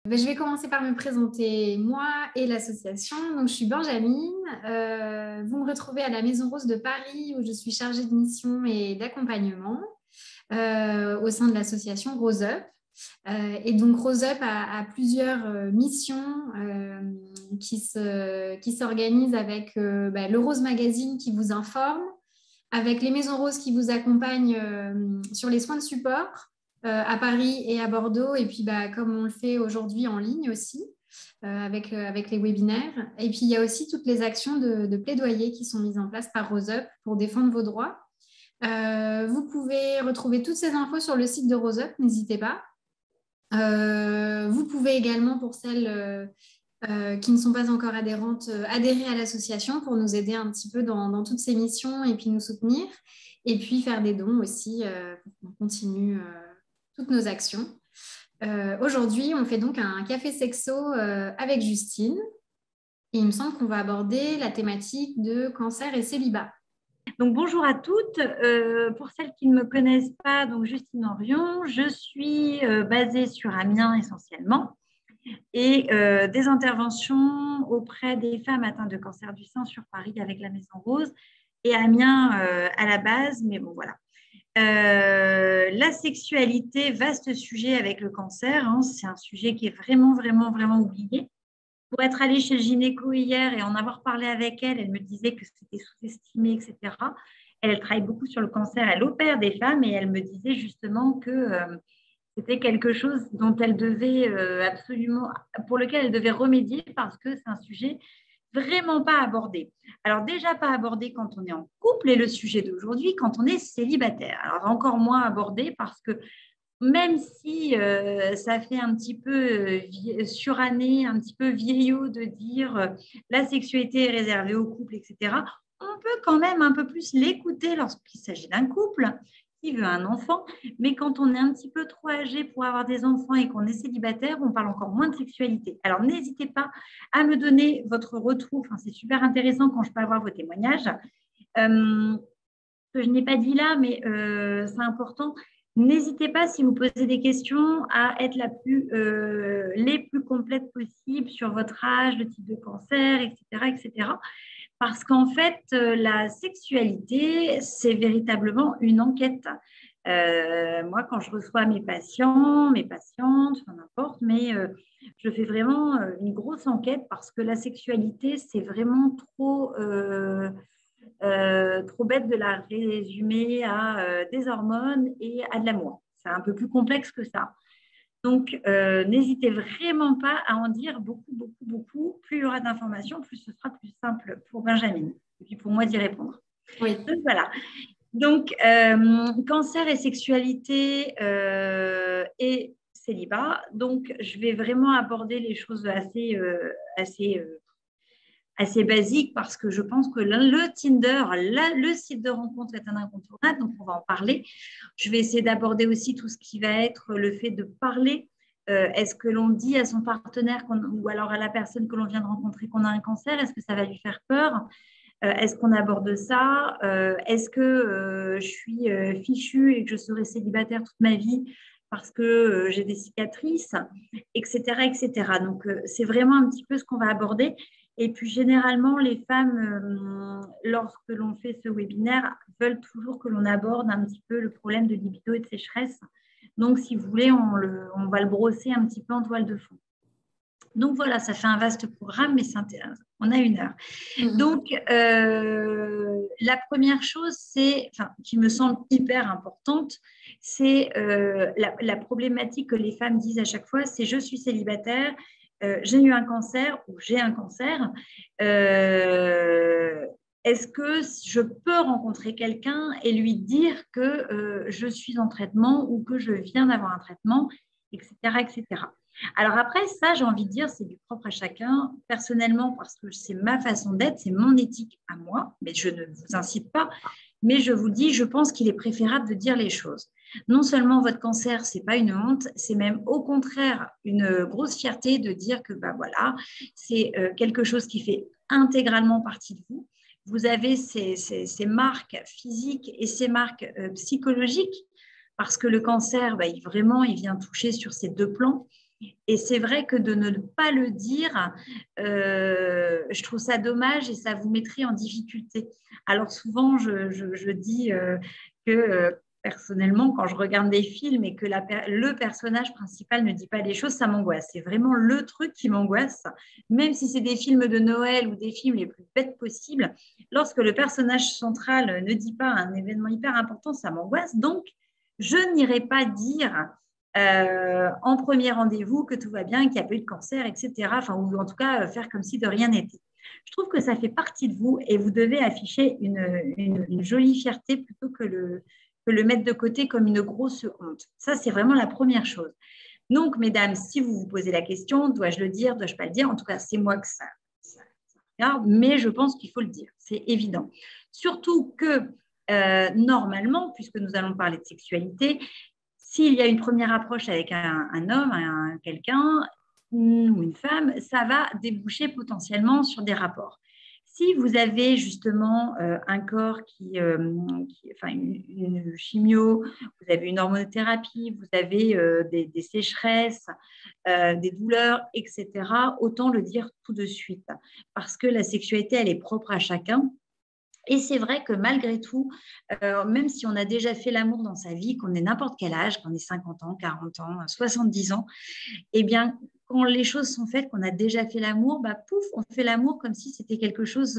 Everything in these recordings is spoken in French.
Je vais commencer par me présenter moi et l'association. Donc, je suis Benjamine. Vous me retrouvez à la Maison Rose de Paris où je suis chargée de mission et d'accompagnement au sein de l'association Rose Up. Et donc, Rose Up a plusieurs missions qui s'organisent avec le Rose Magazine qui vous informe, avec les Maisons Roses qui vous accompagnent sur les soins de support à Paris et à Bordeaux, et puis comme on le fait aujourd'hui en ligne aussi, avec les webinaires. Et puis il y a aussi toutes les actions de plaidoyer qui sont mises en place par Rose Up pour défendre vos droits. Vous pouvez retrouver toutes ces infos sur le site de Rose Up, n'hésitez pas. Vous pouvez également, pour celles qui ne sont pas encore adhérentes, adhérer à l'association pour nous aider un petit peu dans toutes ces missions et puis nous soutenir. Et puis faire des dons aussi pour qu'on continue toutes nos actions. Aujourd'hui, on fait donc un café sexo avec Justine. Et il me semble qu'on va aborder la thématique de cancer et célibat. Donc, bonjour à toutes. Pour celles qui ne me connaissent pas, donc Justine Henrion, je suis basée sur Amiens essentiellement et des interventions auprès des femmes atteintes de cancer du sein sur Paris avec la Maison Rose et Amiens à la base, mais bon voilà. La sexualité, vaste sujet avec le cancer, hein, c'est un sujet qui est vraiment, vraiment, vraiment oublié. Pour être allée chez le gynéco hier et en avoir parlé avec elle, elle me disait que c'était sous-estimé, etc. Elle travaille beaucoup sur le cancer, elle opère des femmes et elle me disait justement que c'était quelque chose dont elle devait absolument, pour lequel elle devait remédier parce que c'est un sujet vraiment pas abordé. Alors déjà pas abordé quand on est en couple et le sujet d'aujourd'hui quand on est célibataire. Alors encore moins abordé parce que même si ça fait un petit peu suranné, un petit peu vieillot de dire la sexualité est réservée au couple, etc., on peut quand même un peu plus l'écouter lorsqu'il s'agit d'un couple qui veut un enfant. Mais quand on est un petit peu trop âgé pour avoir des enfants et qu'on est célibataire, on parle encore moins de sexualité. Alors, n'hésitez pas à me donner votre retour. Enfin, c'est super intéressant quand je peux avoir vos témoignages. Que je n'ai pas dit là, mais c'est important. N'hésitez pas, si vous posez des questions, à être les plus complètes possibles sur votre âge, le type de cancer, etc., etc. Parce qu'en fait, la sexualité, c'est véritablement une enquête. Moi, quand je reçois mes patients, mes patientes, enfin, n'importe, mais je fais vraiment une grosse enquête parce que la sexualité, c'est vraiment trop bête de la résumer à des hormones et à de l'amour. C'est un peu plus complexe que ça. Donc, n'hésitez vraiment pas à en dire beaucoup, beaucoup, beaucoup. Plus il y aura d'informations, plus ce sera plus simple pour Benjamine et puis pour moi d'y répondre. Oui. Donc, voilà. Donc, cancer et sexualité et célibat. Donc, je vais vraiment aborder les choses assez basique parce que je pense que le Tinder, le site de rencontre est un incontournable, donc on va en parler. Je vais essayer d'aborder aussi tout ce qui va être le fait de parler. Est-ce que l'on dit à son partenaire ou alors à la personne que l'on vient de rencontrer qu'on a un cancer? Est-ce que ça va lui faire peur? Est-ce qu'on aborde ça? Est-ce que je suis fichue et que je serai célibataire toute ma vie parce que j'ai des cicatrices, etc., etc. Donc, c'est vraiment un petit peu ce qu'on va aborder. Et puis, généralement, les femmes, lorsque l'on fait ce webinaire, veulent toujours que l'on aborde un petit peu le problème de libido et de sécheresse. Donc, si vous voulez, on va le brosser un petit peu en toile de fond. Donc, voilà, ça fait un vaste programme, mais c'est intéressant. On a 1 heure. Donc, la première chose, qui me semble hyper importante, c'est la problématique que les femmes disent à chaque fois, c'est « je suis célibataire ». J'ai eu un cancer ou j'ai un cancer, est-ce que je peux rencontrer quelqu'un et lui dire que je suis en traitement ou que je viens d'avoir un traitement, etc., etc. Alors après, ça, j'ai envie de dire, c'est du propre à chacun. Personnellement, parce que c'est ma façon d'être, c'est mon éthique à moi, mais je ne vous incite pas, mais je vous dis, je pense qu'il est préférable de dire les choses. Non seulement votre cancer, ce n'est pas une honte, c'est même au contraire une grosse fierté de dire que voilà, c'est quelque chose qui fait intégralement partie de vous. Vous avez ces marques physiques et ces marques psychologiques parce que le cancer, il vient toucher sur ces 2 plans. Et c'est vrai que de ne pas le dire, je trouve ça dommage et ça vous mettrait en difficulté. Alors souvent, je dis que personnellement, quand je regarde des films et que le personnage principal ne dit pas les choses, ça m'angoisse. C'est vraiment le truc qui m'angoisse, même si c'est des films de Noël ou des films les plus bêtes possibles. Lorsque le personnage central ne dit pas un événement hyper important, ça m'angoisse. Donc, je n'irai pas dire en premier rendez-vous que tout va bien, qu'il n'y a pas eu de cancer, etc. Enfin, ou en tout cas, faire comme si de rien n'était. Je trouve que ça fait partie de vous et vous devez afficher une jolie fierté plutôt que le mettre de côté comme une grosse honte. Ça, c'est vraiment la première chose. Donc, mesdames, si vous vous posez la question, dois-je le dire, dois-je pas le dire? En tout cas, c'est moi que ça regarde, mais je pense qu'il faut le dire, c'est évident. Surtout que, normalement, puisque nous allons parler de sexualité, s'il y a une première approche avec un homme, quelqu'un ou une femme, ça va déboucher potentiellement sur des rapports. Si vous avez justement un corps enfin une chimio, vous avez une hormonothérapie, vous avez des sécheresses, des douleurs, etc., autant le dire tout de suite. Parce que la sexualité, elle est propre à chacun. Et c'est vrai que malgré tout, même si on a déjà fait l'amour dans sa vie, qu'on ait n'importe quel âge, qu'on ait 50 ans, 40 ans, 70 ans, eh bien, quand les choses sont faites, qu'on a déjà fait l'amour, bah, pouf, on fait l'amour comme si c'était quelque chose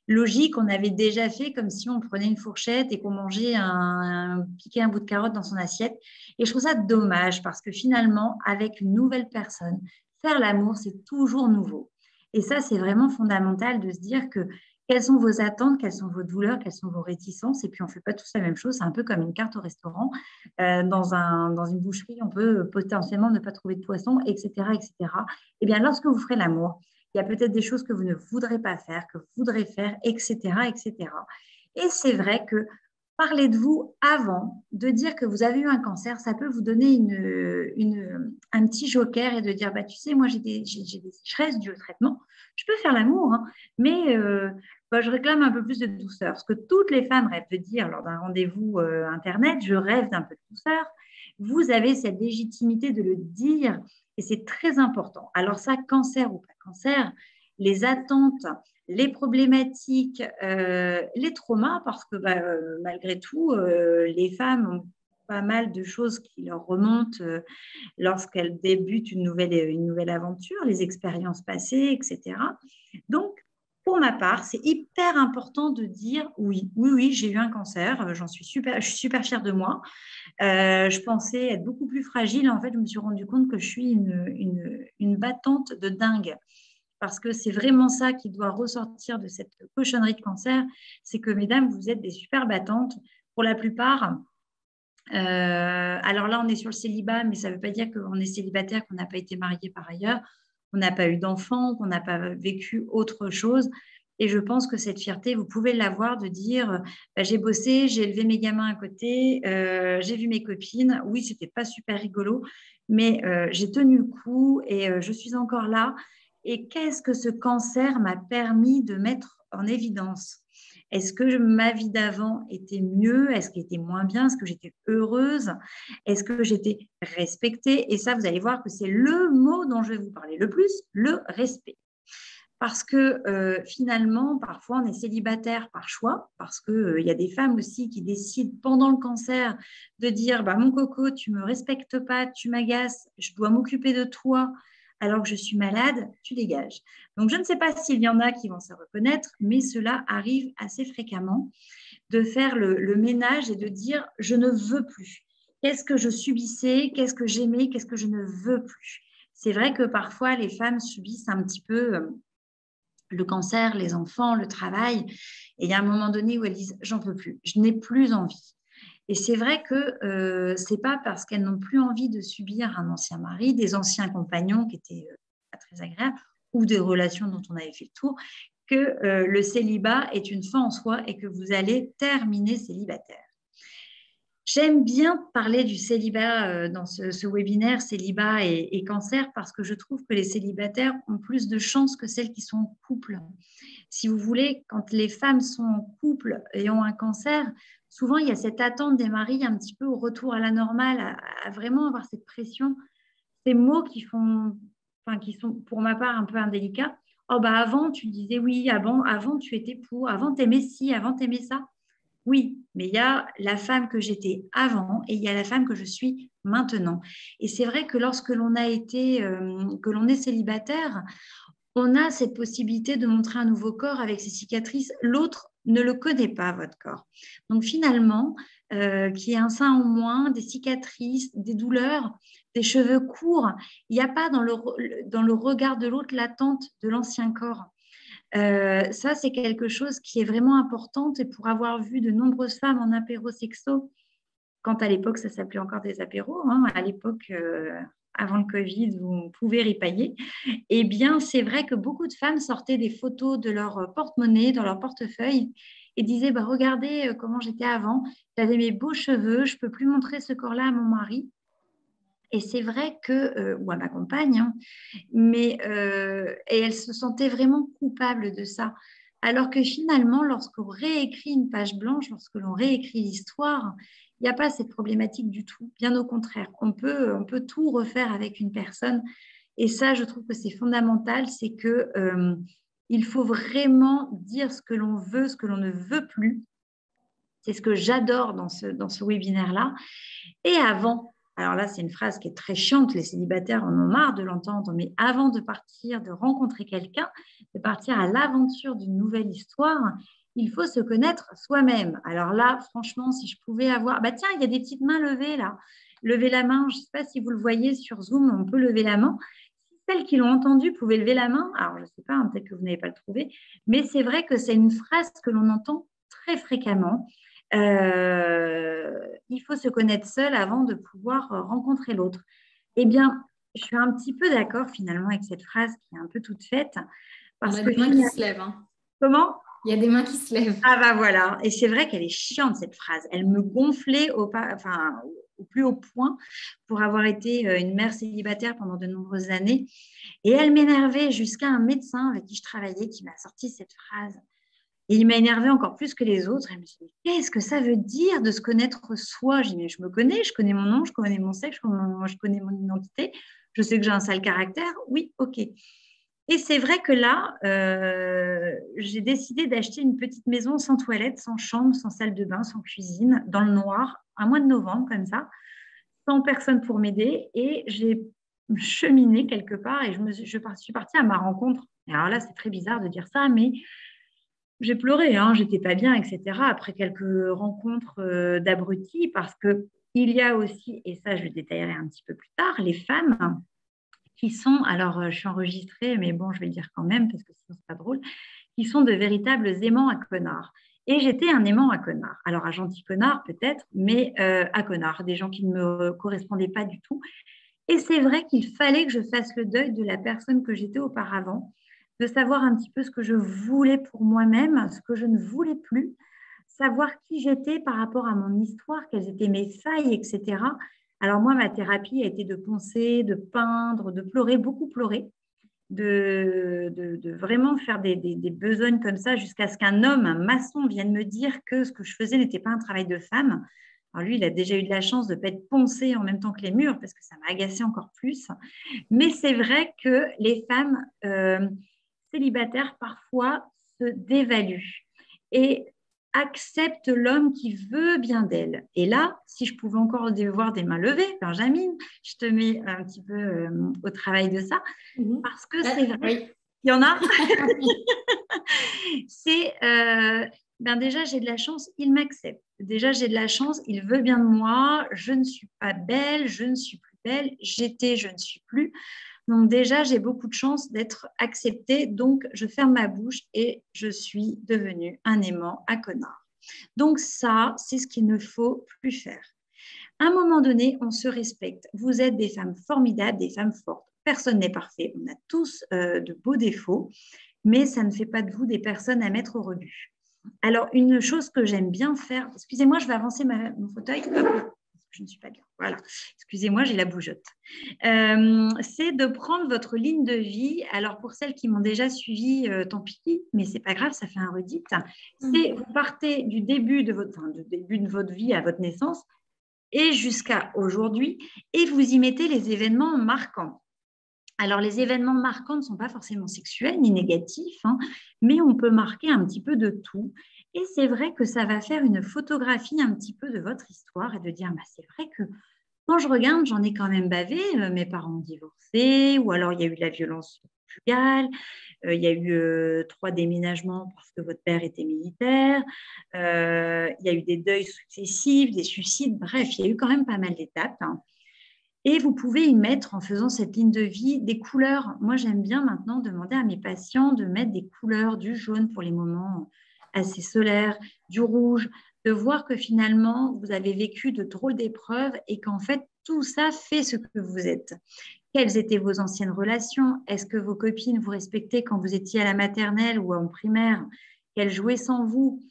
logique, on avait déjà fait, comme si on prenait une fourchette et qu'on mangeait piquait un bout de carotte dans son assiette. Et je trouve ça dommage parce que finalement, avec une nouvelle personne, faire l'amour, c'est toujours nouveau. Et ça, c'est vraiment fondamental de se dire que quelles sont vos attentes, quelles sont vos douleurs, quelles sont vos réticences, et puis on ne fait pas tous la même chose. C'est un peu comme une carte au restaurant. Dans une boucherie, on peut potentiellement ne pas trouver de poisson, etc., etc. Eh bien, lorsque vous ferez l'amour, il y a peut-être des choses que vous ne voudrez pas faire, que vous voudrez faire, etc., etc. Et c'est vrai que parler de vous avant, de dire que vous avez eu un cancer, ça peut vous donner un petit joker et de dire, bah, tu sais, moi, j'ai des sécheresses dues au traitement. Je peux faire l'amour, hein, mais bah, je réclame un peu plus de douceur. Ce que toutes les femmes rêvent de dire lors d'un rendez-vous Internet, je rêve d'un peu de douceur. Vous avez cette légitimité de le dire et c'est très important. Alors ça, cancer ou pas cancer, les attentes, les problématiques, les traumas, parce que bah, malgré tout, les femmes ont pas mal de choses qui leur remontent lorsqu'elles débutent une nouvelle aventure, les expériences passées, etc. Donc, pour ma part, c'est hyper important de dire oui, oui, oui, j'ai eu un cancer, je suis super fière de moi. Je pensais être beaucoup plus fragile. En fait, je me suis rendu compte que je suis une battante de dingue. Parce que c'est vraiment ça qui doit ressortir de cette cochonnerie de cancer, c'est que, mesdames, vous êtes des super battantes. Pour la plupart, alors là, on est sur le célibat, mais ça ne veut pas dire qu'on est célibataire, qu'on n'a pas été marié par ailleurs, qu'on n'a pas eu d'enfant, qu'on n'a pas vécu autre chose. Et je pense que cette fierté, vous pouvez l'avoir de dire, bah, j'ai bossé, j'ai élevé mes gamins à côté, j'ai vu mes copines. Oui, c'était pas super rigolo, mais j'ai tenu le coup et je suis encore là. Et qu'est-ce que ce cancer m'a permis de mettre en évidence? Est-ce que ma vie d'avant était mieux? Est-ce qu'elle était moins bien? Est-ce que j'étais heureuse? Est-ce que j'étais respectée? Et ça, vous allez voir que c'est le mot dont je vais vous parler le plus, le respect. Parce que finalement, parfois, on est célibataire par choix, parce qu'il y a des femmes aussi qui décident pendant le cancer de dire bah, mon coco, tu ne me respectes pas, tu m'agaces, je dois m'occuper de toi alors que je suis malade, tu dégages. Donc, je ne sais pas s'il y en a qui vont se reconnaître, mais cela arrive assez fréquemment de faire le ménage et de dire je ne veux plus. Qu'est-ce que je subissais? Qu'est-ce que j'aimais? Qu'est-ce que je ne veux plus? C'est vrai que parfois, les femmes subissent un petit peu le cancer, les enfants, le travail. Et il y a un moment donné où elles disent j'en peux plus, je n'ai plus envie. Et c'est vrai que ce n'est pas parce qu'elles n'ont plus envie de subir un ancien mari, des anciens compagnons qui étaient pas très agréables, ou des relations dont on avait fait le tour, que le célibat est une fin en soi et que vous allez terminer célibataire. J'aime bien parler du célibat dans ce webinaire, célibat et cancer, parce que je trouve que les célibataires ont plus de chances que celles qui sont en couple. Si vous voulez, quand les femmes sont en couple et ont un cancer, souvent il y a cette attente des maris un petit peu au retour à la normale, à vraiment avoir cette pression. ces mots qui sont pour ma part un peu indélicats. Oh, bah avant, tu disais oui, avant tu étais pour, avant tu aimais ci, avant tu aimais ça. Oui, mais il y a la femme que j'étais avant et il y a la femme que je suis maintenant. Et c'est vrai que lorsque que l'on est célibataire, on a cette possibilité de montrer un nouveau corps avec ses cicatrices. L'autre ne le connaît pas, votre corps. Donc finalement, qu'il y ait un sein en moins, des cicatrices, des douleurs, des cheveux courts, il n'y a pas dans le regard de l'autre l'attente de l'ancien corps. Ça, c'est quelque chose qui est vraiment important. Et pour avoir vu de nombreuses femmes en apéro-sexo, quand à l'époque, ça s'appelait encore des apéros, hein, à l'époque, avant le Covid, où on pouvait ripailler, eh bien, c'est vrai que beaucoup de femmes sortaient des photos de leur porte-monnaie, dans leur portefeuille, et disaient, bah, regardez comment j'étais avant, j'avais mes beaux cheveux, je ne peux plus montrer ce corps-là à mon mari. Et c'est vrai que, ou à ma compagne, hein, et elle se sentait vraiment coupable de ça. Alors que finalement, lorsqu'on réécrit une page blanche, lorsque l'on réécrit l'histoire, il n'y a pas cette problématique du tout. Bien au contraire, on peut tout refaire avec une personne. Et ça, je trouve que c'est fondamental, c'est que il faut vraiment dire ce que l'on veut, ce que l'on ne veut plus. C'est ce que j'adore dans ce webinaire-là. Et avant, alors là, c'est une phrase qui est très chiante, les célibataires en ont marre de l'entendre, mais avant de partir, de rencontrer quelqu'un, de partir à l'aventure d'une nouvelle histoire, il faut se connaître soi-même. Alors là, franchement, si je pouvais avoir... Bah tiens, il y a des petites mains levées là. Levez la main, je ne sais pas si vous le voyez sur Zoom, on peut lever la main. Si celles qui l'ont entendu pouvaient lever la main, alors je ne sais pas, hein, peut-être que vous n'avez pas le trouvé, mais c'est vrai que c'est une phrase que l'on entend très fréquemment. Il faut se connaître seul avant de pouvoir rencontrer l'autre. Eh bien, je suis un petit peu d'accord finalement avec cette phrase qui est un peu toute faite. On Parce a que des mains qui se lèvent. Hein. Comment? Il y a des mains qui se lèvent. Ah bah voilà. Et c'est vrai qu'elle est chiante cette phrase. Elle me gonflait au plus haut point pour avoir été une mère célibataire pendant de nombreuses années. Et elle m'énervait jusqu'à un médecin avec qui je travaillais qui m'a sorti cette phrase. Et il m'a énervé encore plus que les autres. Elle me dit, qu'est-ce que ça veut dire de se connaître soi? Je dis, mais je me connais, je connais mon nom, je connais mon sexe, je connais mon identité, je sais que j'ai un sale caractère. Oui, ok. Et c'est vrai que là, j'ai décidé d'acheter une petite maison sans toilette, sans chambre, sans salle de bain, sans cuisine, dans le noir, un mois de novembre, comme ça, sans personne pour m'aider. Et j'ai cheminé quelque part et je suis partie à ma rencontre. Et alors là, c'est très bizarre de dire ça, mais j'ai pleuré, hein, j'étais pas bien, etc. Après quelques rencontres d'abrutis, parce que il y a aussi, et ça je le détaillerai un petit peu plus tard, les femmes qui sont, alors je suis enregistrée, mais bon, je vais le dire quand même parce que sinon c'est pas drôle, qui sont de véritables aimants à connards. Et j'étais un aimant à connard. Alors un gentil connard peut-être, mais à connard, des gens qui ne me correspondaient pas du tout. Et c'est vrai qu'il fallait que je fasse le deuil de la personne que j'étais auparavant, de savoir un petit peu ce que je voulais pour moi-même, ce que je ne voulais plus, savoir qui j'étais par rapport à mon histoire, quelles étaient mes failles, etc. Alors moi, ma thérapie a été de poncer, de peindre, de pleurer, beaucoup pleurer, de vraiment faire des besognes comme ça jusqu'à ce qu'un homme, un maçon, vienne me dire que ce que je faisais n'était pas un travail de femme. Alors lui, il a déjà eu de la chance de ne pas être poncé en même temps que les murs parce que ça m'a agacé encore plus. Mais c'est vrai que les femmes célibataires parfois se dévaluent et acceptent l'homme qui veut bien d'elles. Et là, si je pouvais encore voir des mains levées, Benjamin, je te mets un petit peu au travail de ça, parce que c'est vrai. Oui. Il y en a. C'est déjà, j'ai de la chance, il m'accepte. Déjà, j'ai de la chance, il veut bien de moi. Je ne suis pas belle, je ne suis plus belle. J'étais, je ne suis plus. Donc déjà, j'ai beaucoup de chance d'être acceptée. Donc, je ferme ma bouche et je suis devenue un aimant à connard. Donc ça, c'est ce qu'il ne faut plus faire. À un moment donné, on se respecte. Vous êtes des femmes formidables, des femmes fortes. Personne n'est parfait. On a tous de beaux défauts, mais ça ne fait pas de vous des personnes à mettre au rebut. Alors, une chose que j'aime bien faire, excusez-moi, je vais avancer mon fauteuil. Je ne suis pas bien. Voilà. Excusez-moi, j'ai la bougeotte. C'est de prendre votre ligne de vie. Alors, pour celles qui m'ont déjà suivi, tant pis, mais c'est pas grave, ça fait un redite. C'est vous partez du début de votre vie à votre naissance et jusqu'à aujourd'hui, et vous y mettez les événements marquants. Alors, les événements marquants ne sont pas forcément sexuels ni négatifs, hein, mais on peut marquer un petit peu de tout. Et c'est vrai que ça va faire une photographie un petit peu de votre histoire et de dire, bah, c'est vrai que quand je regarde, j'en ai quand même bavé. Mes parents ont divorcé, ou alors il y a eu de la violence conjugale, il y a eu 3 déménagements parce que votre père était militaire, il y a eu des deuils successifs, des suicides, bref, il y a eu quand même pas mal d'étapes, hein. Et vous pouvez y mettre, en faisant cette ligne de vie, des couleurs. Moi, j'aime bien maintenant demander à mes patients de mettre des couleurs, du jaune pour les moments assez solaires, du rouge, de voir que finalement, vous avez vécu de drôles d'épreuves et qu'en fait, tout ça fait ce que vous êtes. Quelles étaient vos anciennes relations? Est-ce que vos copines vous respectaient quand vous étiez à la maternelle ou en primaire? Qu'elles jouaient sans vous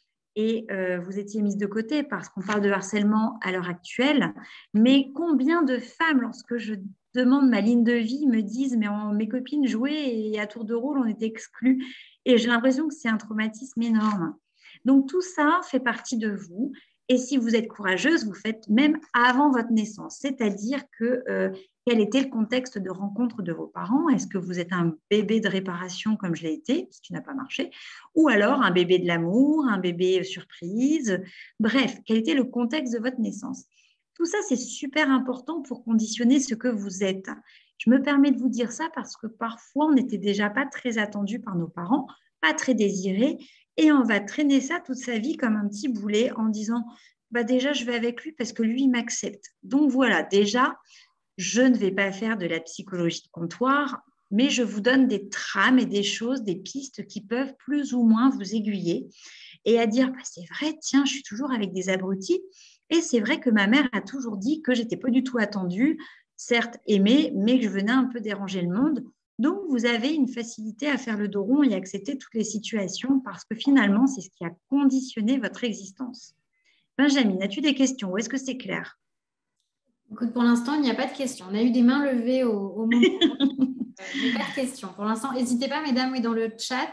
et vous étiez mise de côté parce qu'on parle de harcèlement à l'heure actuelle. Mais combien de femmes, lorsque je demande ma ligne de vie, me disent mais mes copines jouaient et à tour de rôle, on était exclus. Et j'ai l'impression que c'est un traumatisme énorme. Donc tout ça fait partie de vous. Et si vous êtes courageuse, vous faites même avant votre naissance. C'est-à-dire que quel était le contexte de rencontre de vos parents? Est-ce que vous êtes un bébé de réparation comme je l'ai été, ce qui n'a pas marché, ou alors un bébé de l'amour, un bébé surprise? Bref, quel était le contexte de votre naissance? Tout ça, c'est super important pour conditionner ce que vous êtes. Je me permets de vous dire ça parce que parfois, on n'était déjà pas très attendu par nos parents, pas très désiré, et on va traîner ça toute sa vie comme un petit boulet en disant bah déjà, je vais avec lui parce que lui, il m'accepte. Donc voilà, déjà, je ne vais pas faire de la psychologie de comptoir, mais je vous donne des trames et des choses, des pistes qui peuvent plus ou moins vous aiguiller et à dire bah, c'est vrai, tiens, je suis toujours avec des abrutis. Et c'est vrai que ma mère a toujours dit que j'étais pas du tout attendue, certes aimée, mais que je venais un peu déranger le monde. Donc, vous avez une facilité à faire le dos rond et accepter toutes les situations parce que finalement, c'est ce qui a conditionné votre existence. Benjamin, as-tu des questions ou est-ce que c'est clair? Écoute, pour l'instant, il n'y a pas de questions. On a eu des mains levées au moment, mais pas de questions. Pour l'instant, n'hésitez pas, mesdames, oui, dans le chat,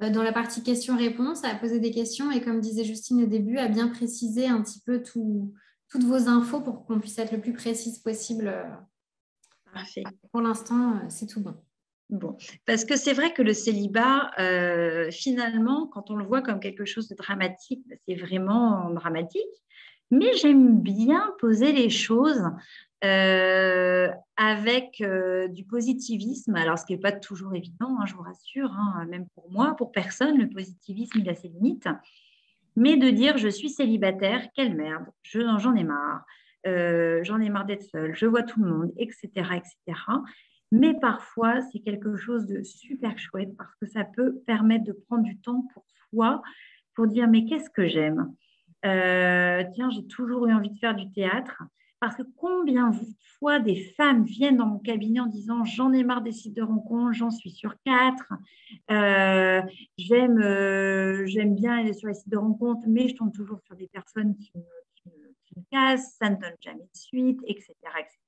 dans la partie questions-réponses, à poser des questions et, comme disait Justine au début, à bien préciser un petit peu toutes vos infos pour qu'on puisse être le plus précise possible. Parfait. Pour l'instant, c'est tout bon. Bon, parce que c'est vrai que le célibat, finalement, quand on le voit comme quelque chose de dramatique, c'est vraiment dramatique. Mais j'aime bien poser les choses avec du positivisme. Alors, ce qui n'est pas toujours évident, hein, je vous rassure, hein, même pour moi, pour personne, le positivisme, il a ses limites. Mais de dire, je suis célibataire, quelle merde, j'en ai marre. J'en ai marre d'être seule, je vois tout le monde, etc., etc. Mais parfois, c'est quelque chose de super chouette parce que ça peut permettre de prendre du temps pour soi, pour dire, mais qu'est-ce que j'aime? Tiens, j'ai toujours eu envie de faire du théâtre. Parce que combien de fois des femmes viennent dans mon cabinet en disant, j'en ai marre des sites de rencontres, j'en suis sur 4. J'aime bien aller sur les sites de rencontres, mais je tombe toujours sur des personnes qui me cassent, ça ne donne jamais de suite, etc., etc.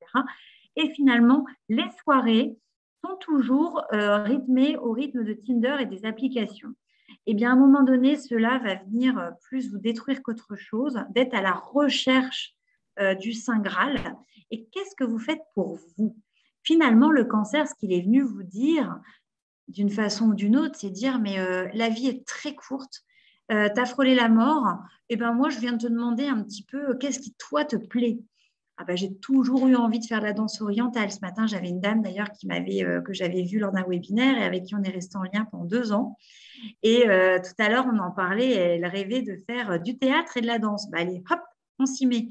Et finalement, les soirées sont toujours rythmées au rythme de Tinder et des applications. Eh bien, à un moment donné, cela va venir plus vous détruire qu'autre chose, d'être à la recherche du Saint Graal. Et qu'est-ce que vous faites pour vous? Finalement, le cancer, ce qu'il est venu vous dire, d'une façon ou d'une autre, c'est dire, mais la vie est très courte, tu as frôlé la mort, et ben moi, je viens de te demander un petit peu, qu'est-ce qui, toi, te plaît? Ah ben, j'ai toujours eu envie de faire de la danse orientale. Ce matin, j'avais une dame d'ailleurs que j'avais vue lors d'un webinaire et avec qui on est resté en lien pendant 2 ans. Et tout à l'heure, on en parlait, elle rêvait de faire du théâtre et de la danse. Ben, allez, hop, on s'y met.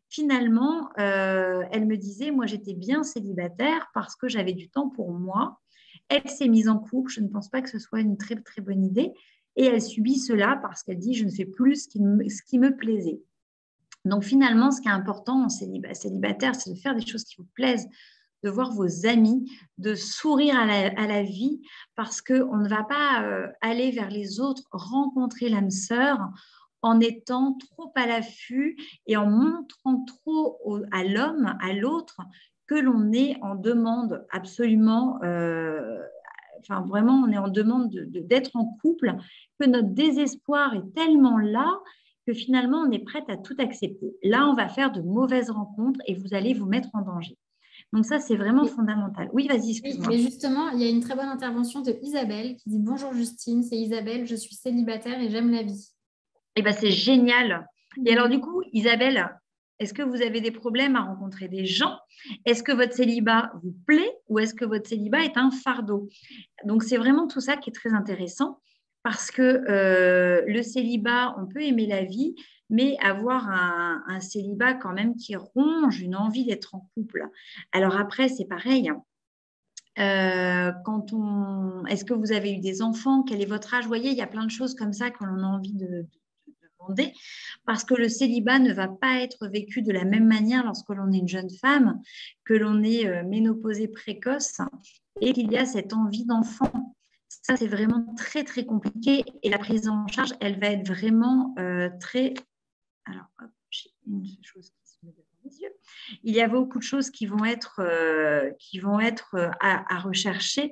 Finalement, elle me disait, moi, j'étais bien célibataire parce que j'avais du temps pour moi. Elle s'est mise en couple, je ne pense pas que ce soit une très, très bonne idée. Et elle subit cela parce qu'elle dit, je ne fais plus ce qui me plaisait. Donc finalement, ce qui est important en célibataire, c'est de faire des choses qui vous plaisent, de voir vos amis, de sourire à la vie, parce qu'on ne va pas aller vers les autres, rencontrer l'âme sœur en étant trop à l'affût et en montrant trop à l'homme, à l'autre, que l'on est en demande absolument, enfin vraiment, on est en demande d'être en couple, que notre désespoir est tellement là que finalement, on est prête à tout accepter. Là, on va faire de mauvaises rencontres et vous allez vous mettre en danger. Donc ça, c'est vraiment fondamental. Oui, vas-y, Oui, excuse-moi. mais justement, il y a une très bonne intervention de Isabelle qui dit: Bonjour Justine, c'est Isabelle, je suis célibataire et j'aime la vie. Eh bien, c'est génial. Et alors, du coup, Isabelle, est-ce que vous avez des problèmes à rencontrer des gens? Est-ce que votre célibat vous plaît ou est-ce que votre célibat est un fardeau? Donc, c'est vraiment tout ça qui est très intéressant parce que le célibat, on peut aimer la vie, mais avoir un célibat quand même qui ronge une envie d'être en couple. Alors après, c'est pareil. Est-ce que vous avez eu des enfants? Quel est votre âge? Vous voyez, il y a plein de choses comme ça que l'on a envie de demander parce que le célibat ne va pas être vécu de la même manière lorsque l'on est une jeune femme, que l'on est ménopausée précoce et qu'il y a cette envie d'enfant. Ça, c'est vraiment très, très compliqué et la prise en charge, elle va être vraiment très... Alors, hop, j'ai une chose qui se met devant les yeux. Il y a beaucoup de choses qui vont être à rechercher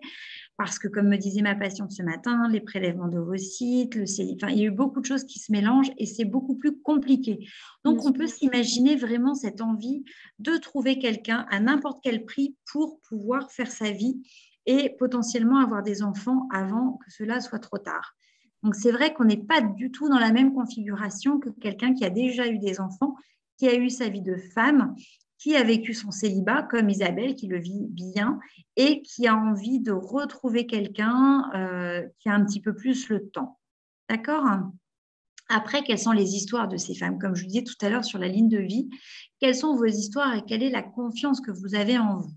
parce que, comme me disait ma patiente ce matin, les prélèvements d'ovocytes, il y a eu beaucoup de choses qui se mélangent et c'est beaucoup plus compliqué. Donc, on peut s'imaginer vraiment cette envie de trouver quelqu'un à n'importe quel prix pour pouvoir faire sa vie et potentiellement avoir des enfants avant que cela soit trop tard. Donc, c'est vrai qu'on n'est pas du tout dans la même configuration que quelqu'un qui a déjà eu des enfants, qui a eu sa vie de femme, qui a vécu son célibat, comme Isabelle, qui le vit bien et qui a envie de retrouver quelqu'un qui a un petit peu plus le temps. D'accord? Après, quelles sont les histoires de ces femmes? Comme je vous disais tout à l'heure sur la ligne de vie, quelles sont vos histoires et quelle est la confiance que vous avez en vous?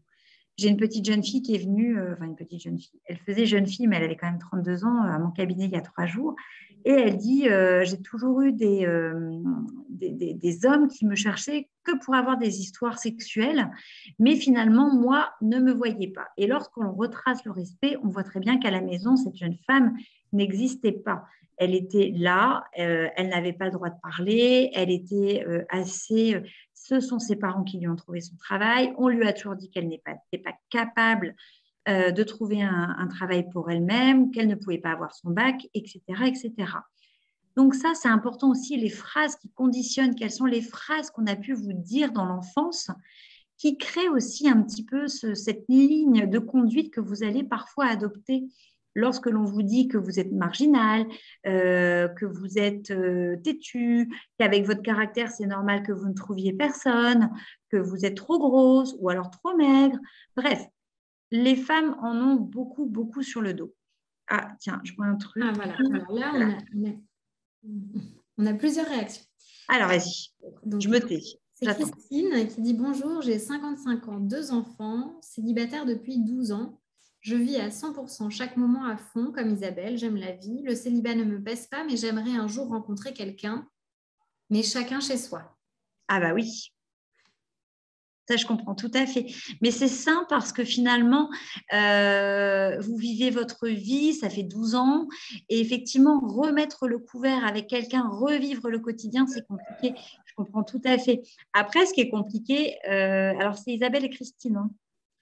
J'ai une petite jeune fille qui est venue, une petite jeune fille, elle faisait jeune fille, mais elle avait quand même 32 ans à mon cabinet il y a 3 jours. Et elle dit, j'ai toujours eu des hommes qui me cherchaient que pour avoir des histoires sexuelles, mais finalement, moi, ne me voyais pas. Et lorsqu'on retrace le respect, on voit très bien qu'à la maison, cette jeune femme n'existait pas. Elle était là, elle n'avait pas le droit de parler, elle était assez... ce sont ses parents qui lui ont trouvé son travail. On lui a toujours dit qu'elle n'était pas capable de trouver un travail pour elle-même, qu'elle ne pouvait pas avoir son bac, etc., etc. Donc ça, c'est important aussi, les phrases qui conditionnent, quelles sont les phrases qu'on a pu vous dire dans l'enfance, qui créent aussi un petit peu cette ligne de conduite que vous allez parfois adopter lorsque l'on vous dit que vous êtes marginal, que vous êtes têtu, qu'avec votre caractère, c'est normal que vous ne trouviez personne, que vous êtes trop grosse ou alors trop maigre. Bref, les femmes en ont beaucoup, beaucoup sur le dos. Ah, tiens, je vois un truc. Ah, voilà. Alors là, on a plusieurs réactions. Alors, vas-y, je me tais. C'est Christine qui dit: Bonjour, j'ai 55 ans, 2 enfants, célibataire depuis 12 ans. Je vis à 100% chaque moment à fond, comme Isabelle, j'aime la vie. Le célibat ne me pèse pas, mais j'aimerais un jour rencontrer quelqu'un, mais chacun chez soi. Ah bah oui. Ça, je comprends tout à fait. Mais c'est sain parce que finalement, vous vivez votre vie, ça fait 12 ans. Et effectivement, remettre le couvert avec quelqu'un, revivre le quotidien, c'est compliqué. Je comprends tout à fait. Après, ce qui est compliqué, alors c'est Isabelle et Christine, hein.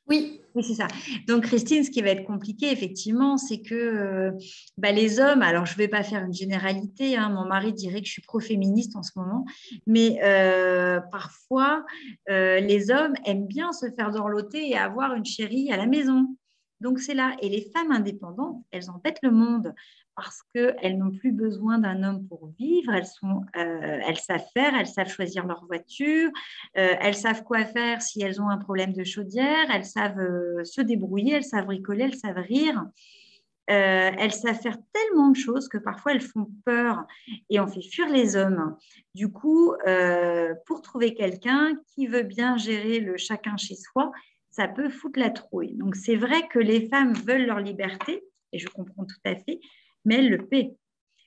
Oui. Oui, c'est ça. Donc, Christine, ce qui va être compliqué, effectivement, c'est que les hommes, alors je ne vais pas faire une généralité, hein, mon mari dirait que je suis pro-féministe en ce moment, mais parfois, les hommes aiment bien se faire dorloter et avoir une chérie à la maison. Donc, c'est là. Et les femmes indépendantes, elles embêtent le monde parce qu'elles n'ont plus besoin d'un homme pour vivre. Elles savent faire, elles savent choisir leur voiture, elles savent quoi faire si elles ont un problème de chaudière, elles savent se débrouiller, elles savent bricoler, elles savent rire. Elles savent faire tellement de choses que parfois elles font peur et on fait fuir les hommes. Du coup, pour trouver quelqu'un qui veut bien gérer le chacun chez soi, ça peut foutre la trouille. Donc, c'est vrai que les femmes veulent leur liberté, et je comprends tout à fait, mais elles le paient.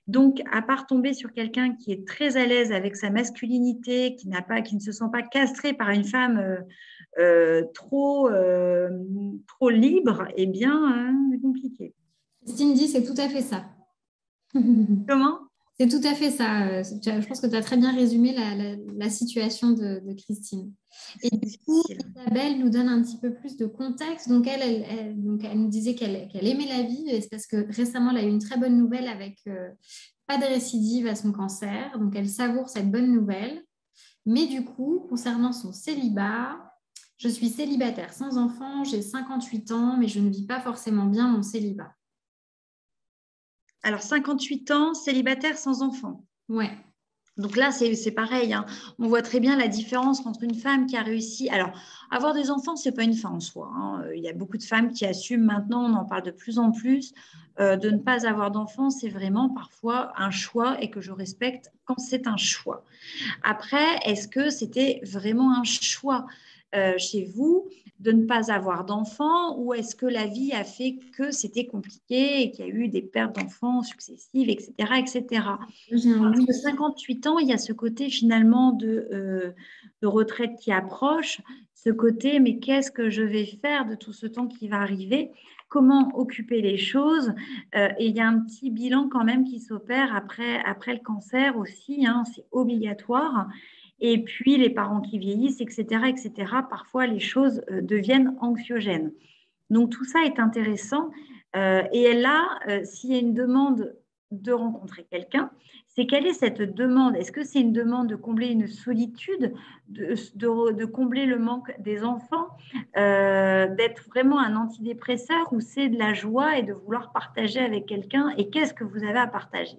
Donc, à part tomber sur quelqu'un qui est très à l'aise avec sa masculinité, qui ne se sent pas castré par une femme trop libre, eh bien, c'est compliqué. Christine dit: c'est tout à fait ça. Comment? C'est tout à fait ça. Je pense que tu as très bien résumé la situation de Christine. Et du coup, Isabelle nous donne un petit peu plus de contexte. Donc, elle nous disait qu'elle aimait la vie. Et c'est parce que récemment, elle a eu une très bonne nouvelle avec pas de récidive à son cancer, donc elle savoure cette bonne nouvelle. Mais du coup, concernant son célibat, je suis célibataire sans enfant, j'ai 58 ans, mais je ne vis pas forcément bien mon célibat. Alors, 58 ans, célibataire sans enfant. Ouais. Donc là, c'est pareil, hein. On voit très bien la différence entre une femme qui a réussi. Alors, avoir des enfants, ce n'est pas une fin en soi, hein. Il y a beaucoup de femmes qui assument maintenant, on en parle de plus en plus, de ne pas avoir d'enfants. C'est vraiment parfois un choix et que je respecte quand c'est un choix. Après, est-ce que c'était vraiment un choix chez vous de ne pas avoir d'enfants ou est-ce que la vie a fait que c'était compliqué et qu'il y a eu des pertes d'enfants successives, etc., etc. J'ai un Parce oui. que 58 ans, il y a ce côté finalement de retraite qui approche, ce côté, mais qu'est-ce que je vais faire de tout ce temps qui va arriver? Comment occuper les choses? Et il y a un petit bilan quand même qui s'opère après le cancer aussi, hein, c'est obligatoire. Et puis les parents qui vieillissent, etc., etc., parfois les choses deviennent anxiogènes. Donc tout ça est intéressant. Et là, s'il y a une demande de rencontrer quelqu'un, c'est quelle est cette demande? Est-ce que c'est une demande de combler une solitude, de combler le manque des enfants, d'être vraiment un antidépresseur ou c'est de la joie et de vouloir partager avec quelqu'un? Et qu'est-ce que vous avez à partager?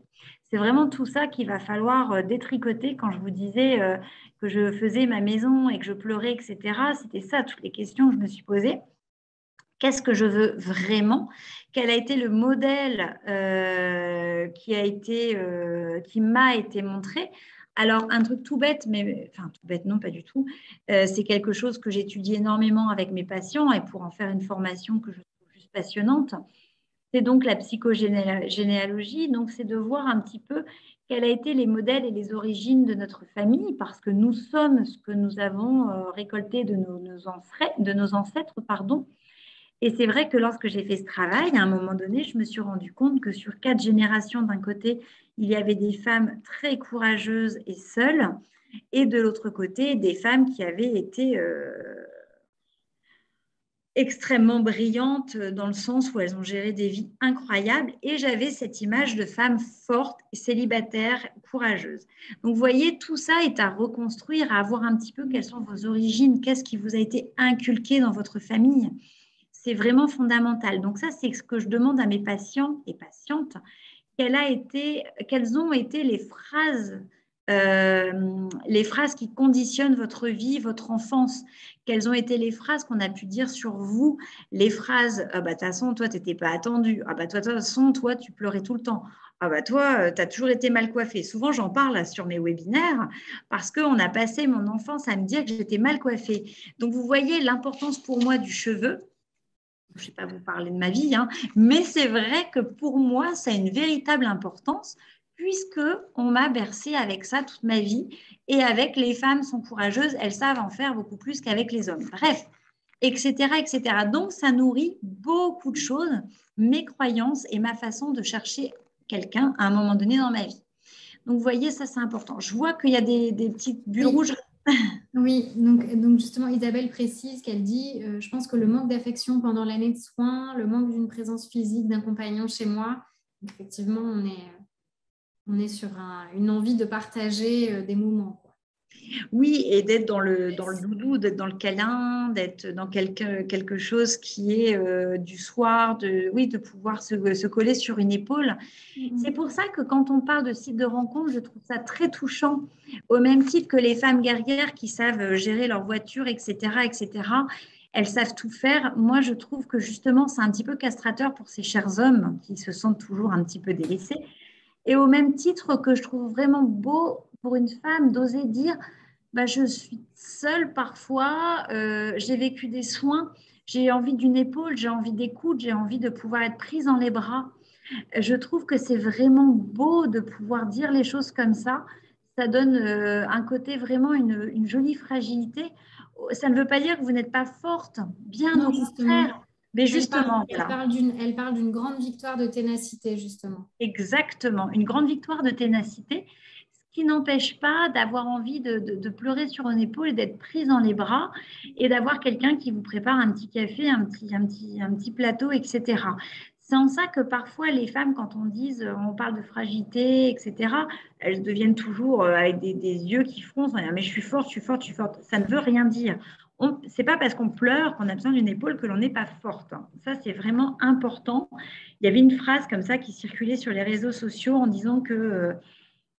C'est vraiment tout ça qu'il va falloir détricoter quand je vous disais que je faisais ma maison et que je pleurais, etc. C'était ça, toutes les questions que je me suis posées. Qu'est-ce que je veux vraiment? Quel a été le modèle qui m'a été montré? Alors, un truc tout bête, mais enfin tout bête, non, pas du tout. C'est quelque chose que j'étudie énormément avec mes patients et pour en faire une formation que je trouve juste passionnante. C'est donc la psychogénéalogie. Donc, c'est de voir un petit peu quels ont été les modèles et les origines de notre famille, parce que nous sommes ce que nous avons récolté de nos ancêtres, pardon. Et c'est vrai que lorsque j'ai fait ce travail, à un moment donné, je me suis rendu compte que sur 4 générations, d'un côté, il y avait des femmes très courageuses et seules, et de l'autre côté, des femmes qui avaient été extrêmement brillantes dans le sens où elles ont géré des vies incroyables. Et j'avais cette image de femmes fortes, célibataires, courageuses. Donc, vous voyez, tout ça est à reconstruire, à voir un petit peu quelles sont vos origines, qu'est-ce qui vous a été inculqué dans votre famille. C'est vraiment fondamental. Donc ça, c'est ce que je demande à mes patients et patientes. Quelles ont été les phrases qui conditionnent votre vie, votre enfance? Quelles ont été les phrases qu'on a pu dire sur vous? Les phrases, ah bah, de toute façon, toi, tu n'étais pas attendu. Ah bah, toi, de toute façon, toi, tu pleurais tout le temps. Ah bah, toi, tu as toujours été mal coiffée. Souvent, j'en parle sur mes webinaires parce qu'on a passé mon enfance à me dire que j'étais mal coiffée. Donc, vous voyez l'importance pour moi du cheveu. Je ne vais pas vous parler de ma vie, hein, mais c'est vrai que pour moi, ça a une véritable importance puisque on m'a bercée avec ça toute ma vie et avec les femmes sont courageuses, elles savent en faire beaucoup plus qu'avec les hommes. Bref, etc., etc. Donc, ça nourrit beaucoup de choses, mes croyances et ma façon de chercher quelqu'un à un moment donné dans ma vie. Donc, vous voyez, ça, c'est important. Je vois qu'il y a des petites bulles Oui. rouges. Oui, donc justement, Isabelle précise qu'elle dit, je pense que le manque d'affection pendant l'année de soins, le manque d'une présence physique d'un compagnon chez moi, effectivement, on est sur une envie de partager des moments, quoi. Oui, et d'être dans le doudou, d'être dans le câlin, d'être dans quelque chose qui est du soir, oui, de pouvoir se coller sur une épaule. C'est pour ça que quand on parle de site de rencontre, je trouve ça très touchant, au même titre que les femmes guerrières qui savent gérer leur voiture, etc., etc. Elles savent tout faire. Moi, je trouve que justement, c'est un petit peu castrateur pour ces chers hommes qui se sentent toujours un petit peu délaissés. Et au même titre que je trouve vraiment beau pour une femme d'oser dire, bah, je suis seule parfois, j'ai vécu des soins, j'ai envie d'une épaule, j'ai envie d'écoute, j'ai envie de pouvoir être prise dans les bras. Je trouve que c'est vraiment beau de pouvoir dire les choses comme ça. Ça donne un côté vraiment une jolie fragilité. Ça ne veut pas dire que vous n'êtes pas forte, bien Non, au justement. contraire. Mais justement, Elle voilà. elle parle d'une grande victoire de ténacité, justement. Exactement, une grande victoire de ténacité, ce qui n'empêche pas d'avoir envie de pleurer sur une épaule et d'être prise dans les bras et d'avoir quelqu'un qui vous prépare un petit café, un petit plateau, etc. C'est en ça que parfois les femmes, quand on parle de fragilité, etc., elles deviennent toujours avec des yeux qui froncent. Mais je suis forte, je suis forte, je suis forte. Ça ne veut rien dire. C'est pas parce qu'on pleure qu'on a besoin d'une épaule que l'on n'est pas forte. Ça, c'est vraiment important. Il y avait une phrase comme ça qui circulait sur les réseaux sociaux en disant que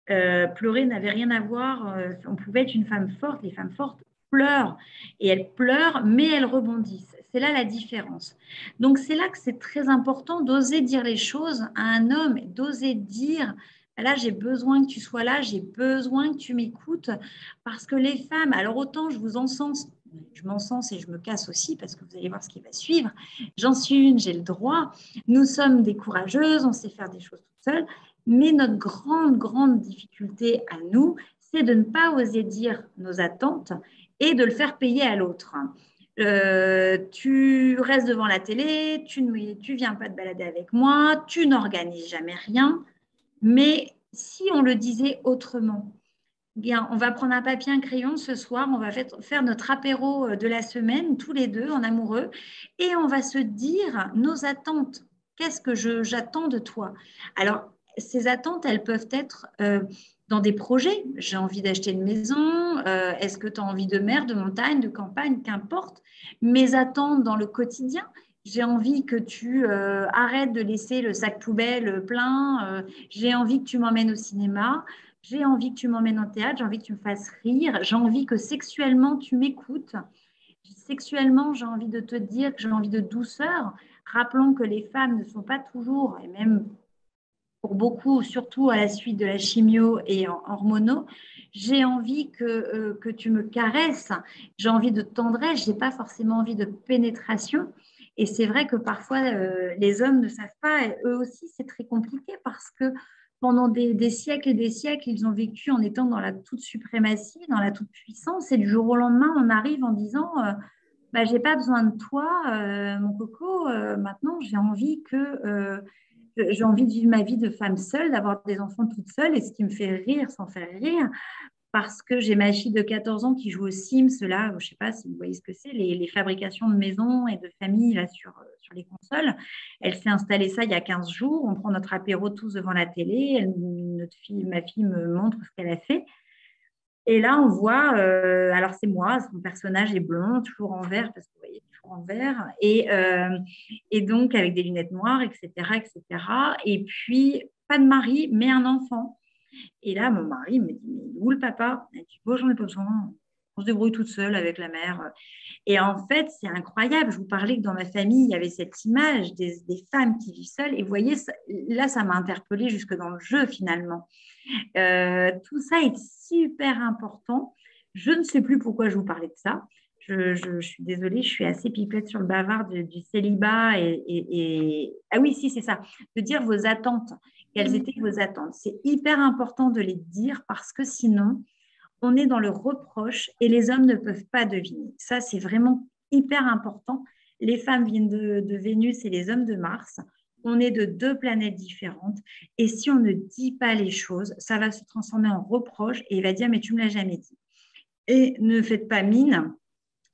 pleurer n'avait rien à voir. On pouvait être une femme forte. Les femmes fortes pleurent. Et elles pleurent, mais elles rebondissent. C'est là la différence. Donc, c'est là que c'est très important d'oser dire les choses à un homme, d'oser dire, là, j'ai besoin que tu sois là, j'ai besoin que tu m'écoutes. Parce que les femmes, alors autant je m'encense et je me casse aussi parce que vous allez voir ce qui va suivre. J'en suis une, j'ai le droit. Nous sommes des courageuses, on sait faire des choses toutes seules. Mais notre grande, grande difficulté à nous, c'est de ne pas oser dire nos attentes et de le faire payer à l'autre. Tu restes devant la télé, tu ne viens pas te balader avec moi, tu n'organises jamais rien. Mais si on le disait autrement, bien, on va prendre un papier, un crayon ce soir, on va faire notre apéro de la semaine, tous les deux, en amoureux, et on va se dire nos attentes. Qu'est-ce que j'attends de toi? Alors, ces attentes, elles peuvent être dans des projets. J'ai envie d'acheter une maison. Est-ce que tu as envie de mer, de montagne, de campagne, qu'importe. Mes attentes dans le quotidien. J'ai envie que tu arrêtes de laisser le sac poubelle plein. J'ai envie que tu m'emmènes au cinéma. J'ai envie que tu m'emmènes au théâtre. J'ai envie que tu me fasses rire. J'ai envie que sexuellement, tu m'écoutes. Sexuellement, j'ai envie de te dire que j'ai envie de douceur. Rappelons que les femmes ne sont pas toujours, et même pour beaucoup, surtout à la suite de la chimio et hormonaux, j'ai envie que tu me caresses, j'ai envie de tendresse, je n'ai pas forcément envie de pénétration. Et c'est vrai que parfois, les hommes ne savent pas, et eux aussi, c'est très compliqué parce que pendant des siècles et des siècles, ils ont vécu en étant dans la toute suprématie, dans la toute puissance, et du jour au lendemain, on arrive en disant bah, j'ai pas besoin de toi, mon coco, maintenant j'ai envie de vivre ma vie de femme seule, d'avoir des enfants toute seule, et ce qui me fait rire sans faire rire, parce que j'ai ma fille de 14 ans qui joue aux Sims, là, je ne sais pas si vous voyez ce que c'est, les fabrications de maisons et de familles là, sur les consoles. Elle s'est installée ça il y a 15 jours, on prend notre apéro tous devant la télé, ma fille me montre ce qu'elle a fait. Et là, on voit, alors c'est moi, son personnage est blond, toujours en vert, parce que vous voyez, toujours en vert, et donc avec des lunettes noires, etc., etc. Et puis, pas de mari, mais un enfant. Et là, mon mari me dit, mais où le papa? Elle dit, bon, j'en ai pas besoin, on se débrouille toute seule avec la mère. Et en fait, c'est incroyable. Je vous parlais que dans ma famille, il y avait cette image des femmes qui vivent seules. Et vous voyez, là, ça m'a interpellée jusque dans le jeu, finalement. Tout ça est super important. Je ne sais plus pourquoi je vous parlais de ça. Je suis désolée, je suis assez pipette sur le bavard du célibat. Ah oui, si, c'est ça. De dire vos attentes. Quelles étaient vos attentes? C'est hyper important de les dire parce que sinon, on est dans le reproche et les hommes ne peuvent pas deviner. Ça, c'est vraiment hyper important. Les femmes viennent de Vénus et les hommes de Mars. On est de deux planètes différentes. Et si on ne dit pas les choses, ça va se transformer en reproche et il va dire, mais tu ne me l'as jamais dit. Et ne faites pas mine.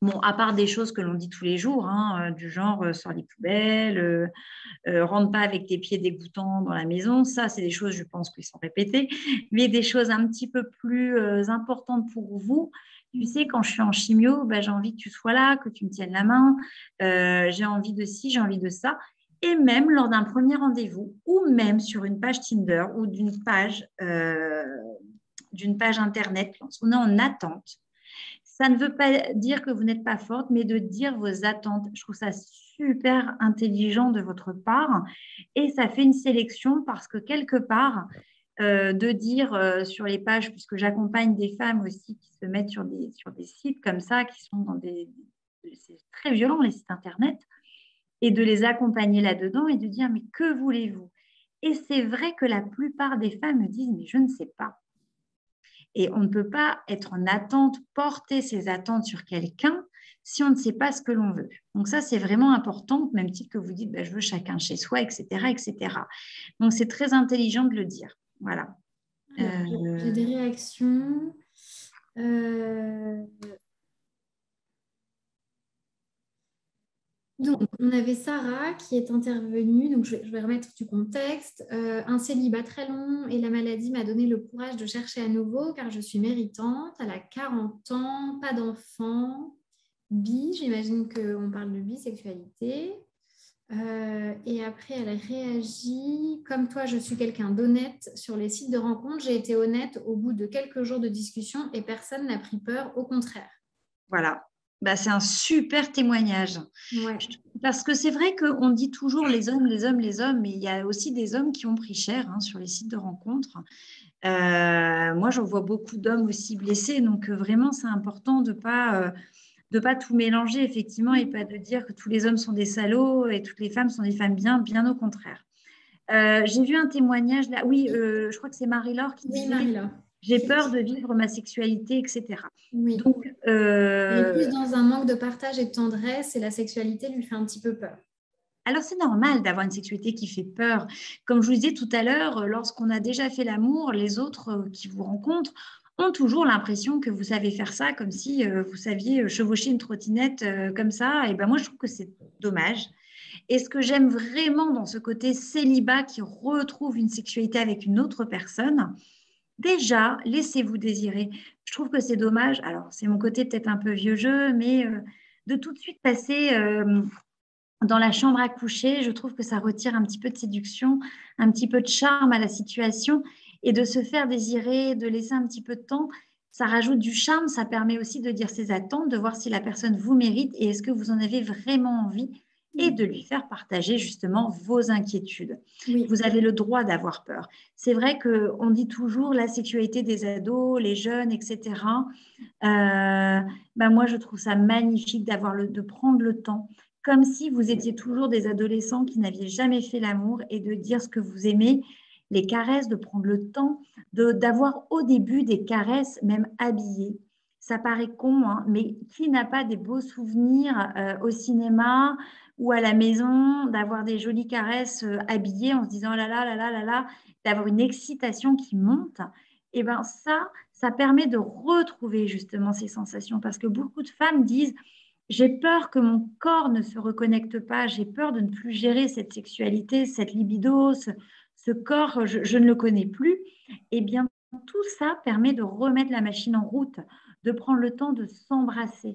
Bon, à part des choses que l'on dit tous les jours, hein, du genre sors les poubelles, rentre pas avec tes pieds dégoûtants dans la maison. Ça, c'est des choses, je pense, qui sont répétées. Mais des choses un petit peu plus importantes pour vous. Tu sais, quand je suis en chimio, bah, j'ai envie que tu sois là, que tu me tiennes la main. J'ai envie de ci, j'ai envie de ça. Et même lors d'un premier rendez-vous, ou même sur une page Tinder ou d'une page Internet, on est en attente. Ça ne veut pas dire que vous n'êtes pas forte, mais de dire vos attentes. Je trouve ça super intelligent de votre part. Et ça fait une sélection parce que quelque part, de dire sur les pages, puisque j'accompagne des femmes aussi qui se mettent sur des sites comme ça, qui sont dans c'est très violent, les sites Internet, et de les accompagner là-dedans et de dire, mais que voulez-vous? Et c'est vrai que la plupart des femmes me disent, mais je ne sais pas. Et on ne peut pas être en attente, porter ses attentes sur quelqu'un si on ne sait pas ce que l'on veut. Donc ça, c'est vraiment important, même titre que vous dites, bah, je veux chacun chez soi, etc., etc. Donc c'est très intelligent de le dire. Voilà. J'ai des réactions. Donc, on avait Sarah qui est intervenue, donc je vais remettre du contexte. Un célibat très long et la maladie m'a donné le courage de chercher à nouveau car je suis méritante. Elle a 40 ans, pas d'enfant, bi, j'imagine qu'on parle de bisexualité. Et après, elle a réagi. Comme toi, je suis quelqu'un d'honnête sur les sites de rencontres. J'ai été honnête au bout de quelques jours de discussion et personne n'a pris peur, au contraire. Voilà. Bah, c'est un super témoignage. Ouais. Parce que c'est vrai qu'on dit toujours les hommes, les hommes, les hommes, mais il y a aussi des hommes qui ont pris cher sur les sites de rencontres. Moi, j'en vois beaucoup d'hommes aussi blessés, donc vraiment, c'est important de pas tout mélanger, effectivement, et pas de dire que tous les hommes sont des salauds et toutes les femmes sont des femmes bien, bien au contraire. J'ai vu un témoignage là, oui, je crois que c'est Marie-Laure qui Oui, disait Marie-Laure. j'ai peur de vivre ma sexualité, etc. Oui. Donc, Elle est plus dans un manque de partage et de tendresse et la sexualité lui fait un petit peu peur. alors c'est normal d'avoir une sexualité qui fait peur. Comme je vous disais tout à l'heure, lorsqu'on a déjà fait l'amour, les autres qui vous rencontrent ont toujours l'impression que vous savez faire ça, comme si vous saviez chevaucher une trottinette comme ça. Et ben moi, je trouve que c'est dommage. Et ce que j'aime vraiment dans ce côté célibat qui retrouve une sexualité avec une autre personne, déjà, laissez-vous désirer. Je trouve que c'est dommage. Alors, c'est mon côté peut-être un peu vieux jeu, mais de tout de suite passer dans la chambre à coucher, je trouve que ça retire un petit peu de séduction, un petit peu de charme à la situation et de se faire désirer, de laisser un petit peu de temps. Ça rajoute du charme, ça permet aussi de dire ses attentes, de voir si la personne vous mérite et est-ce que vous en avez vraiment envie et de lui faire partager justement vos inquiétudes. Oui. Vous avez le droit d'avoir peur. C'est vrai qu'on dit toujours la sexualité des ados, les jeunes, etc. Moi, je trouve ça magnifique de prendre le temps comme si vous étiez toujours des adolescents qui n'aviez jamais fait l'amour et de dire ce que vous aimez, les caresses, de prendre le temps, d'avoir au début des caresses, même habillées. Ça paraît con, hein, mais qui n'a pas des beaux souvenirs au cinéma ou à la maison, d'avoir des jolies caresses habillées en se disant là là là là là là, d'avoir une excitation qui monte. Et bien ça permet de retrouver justement ces sensations parce que beaucoup de femmes disent j'ai peur que mon corps ne se reconnecte pas, j'ai peur de ne plus gérer cette sexualité, cette libido, ce corps, je ne le connais plus. Eh bien, tout ça permet de remettre la machine en route, de prendre le temps de s'embrasser,